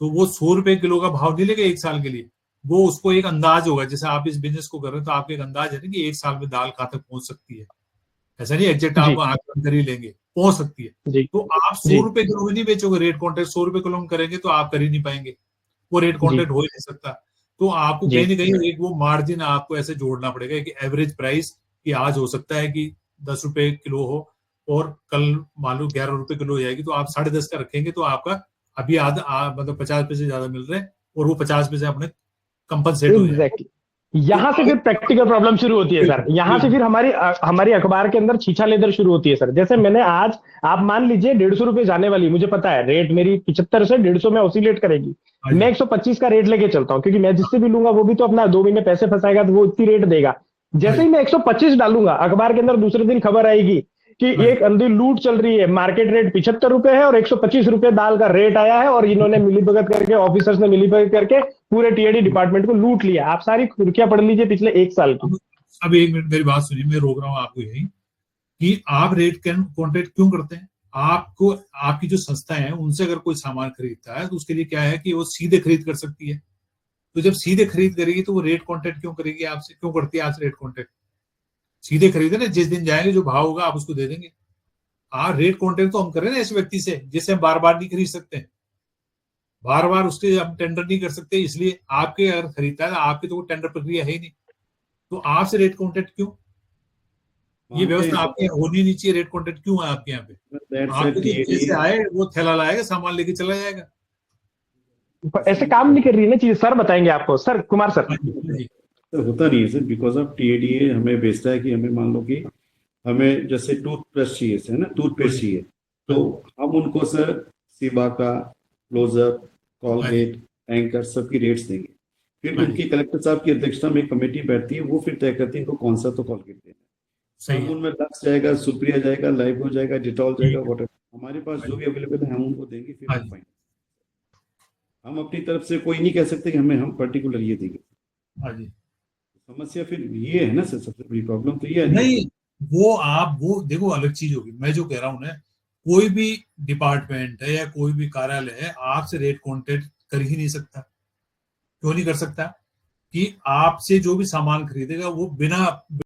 तो वो 100 रुपए किलो का भाव नहीं लेगा एक साल के लिए। वो उसको एक अंदाज होगा, जैसे आप इस बिजनेस को कर रहे हैं तो आपको एक अंदाज है ना कि एक साल में दाल कहाँ तक पहुंच सकती है। ऐसा नहीं एग्जैक्ट आप जी आकलन कर ही लेंगे, पहुंच सकती है। जी तो आप सौ जी रुपए किलो में नहीं बेचोगे, रेट कॉन्ट्रैक्ट 100 रुपए किलो में करेंगे तो आप कर ही नहीं पाएंगे, वो रेट जी कॉन्ट्रैक्ट हो ही नहीं सकता। तो आपको जी कहीं ना कहीं एक वो मार्जिन आपको ऐसे जोड़ना पड़ेगा कि एवरेज प्राइस कि आज हो सकता है कि 10 रुपए किलो हो और कल मान लो 11 रुपए किलो हो जाएगी, तो आप 10.5 का रखेंगे तो आपका अभी आधा मतलब 50 पैसे ज्यादा मिल रहे हैं और वो 50 पैसे अपने कंपनसेट हो जाएंगे। एग्जैक्टली। तो यहां से फिर प्रैक्टिकल प्रॉब्लम शुरू होती है सर, बिल्कुल यहां से बिल्कुल, फिर हमारी अखबार के अंदर छीछा लेदर शुरू होती है सर। जैसे मैंने आज, आप मान लीजिए 150 रुपए जाने वाली, मुझे पता है रेट मेरी 75 से 150 में ऑसिलेट करेगी, हाँ मैं जी, 125 का रेट लेके चलता हूँ, क्योंकि मैं जिससे भी लूंगा वो भी तो अपना 2 महीने पैसे फंसाएगा, तो वो इतनी रेट देगा। हाँ जैसे जी, ही मैं 125 डालूंगा, अखबार के अंदर दूसरे दिन खबर आएगी कि हाँ जी, एक अंधी लूट चल रही है, मार्केट रेट 75 रुपए है और 125 रुपए दाल का रेट आया है, और इन्होंने मिलीभगत करके, ऑफिसर्स ने मिलीभगत करके पूरे टीएडी डिपार्टमेंट को लूट लिया। आप सारी खुर्कियां पढ़ लीजिए पिछले 1 साल की। अब 1 मिनट मेरी बात सुनिए, मैं रोक रहा हूँ आपको यही कि आप रेट कॉन्ट्रैक्ट क्यों करते हैं। आपको आपकी जो संस्था है उनसे अगर कोई सामान खरीदता है तो उसके लिए क्या है कि वो सीधे खरीद कर सकती है। तो जब सीधे खरीद करेगी तो वो रेट कॉन्ट्रैक्ट क्यों करेगी आपसे, क्यों करती है आपसे रेट कॉन्ट्रैक्ट। सीधे खरीदे ना, जिस दिन जाएंगे जो भाव होगा आप उसको दे देंगे। रेट कॉन्ट्रैक्ट तो हम कर रहे हैं ना ऐसे व्यक्ति से जिससे हम बार बार नहीं खरीद सकते, बार बार उसके हम टेंडर नहीं कर सकते, इसलिए आपके अगर खरीदता है आपकी तो टेंडर प्रक्रिया है ही नहीं, तो आपसे रेट कॉन्ट्रैक्ट क्यों? ये व्यवस्था आपके होनी नहीं चाहिए। रेट कॉन्ट्रैक्ट क्यों है आपके यहाँ पे? आपके तो जैसे आए वो थैला लाएगा, सामान लेके चला जाएगा। ऐसे काम नहीं कर रही है ना चीजें, सर बताएंगे आपको, सर कुमार सर। तो होता नहीं है सर, बिकॉज ऑफ टीएडीए हमें भेजता है कि हमें मान लो कि हमें जैसे टूथब्रश चाहिए है ना, टूथपेस्ट चाहिए, तो हम उनको सर सिबा का, क्लोजअप, कॉलगेट, एंकर सबकी रेट्स देंगे। फिर उनकी कलेक्टर साहब की अध्यक्षता में कमेटी बैठती है, वो फिर तय करती है इनको कौन सा तो कॉलगेट देना है। साबुन में लक्स जाएगा, सुप्रिया जाएगा, लाइफ जाएगा, डिटॉल जाएगा, वाटर, हमारे पास जो भी अवेलेबल है हम उनको देंगे। फिर फाइन, हम अपनी तरफ से कोई नहीं कह सकते कि हम पर्टिकुलर ये देंगे। समस्या फिर ये है ना सर, सबसे बड़ी प्रॉब्लम तो ये है। नहीं, वो देखो अलग चीज होगी। मैं जो कह रहा हूँ ना, कोई भी डिपार्टमेंट है या कोई भी कार्यालय है आपसे रेट कॉन्ट्रैक्ट कर ही नहीं सकता। क्यों नहीं कर सकता? कि आपसे जो भी सामान खरीदेगा वो बिना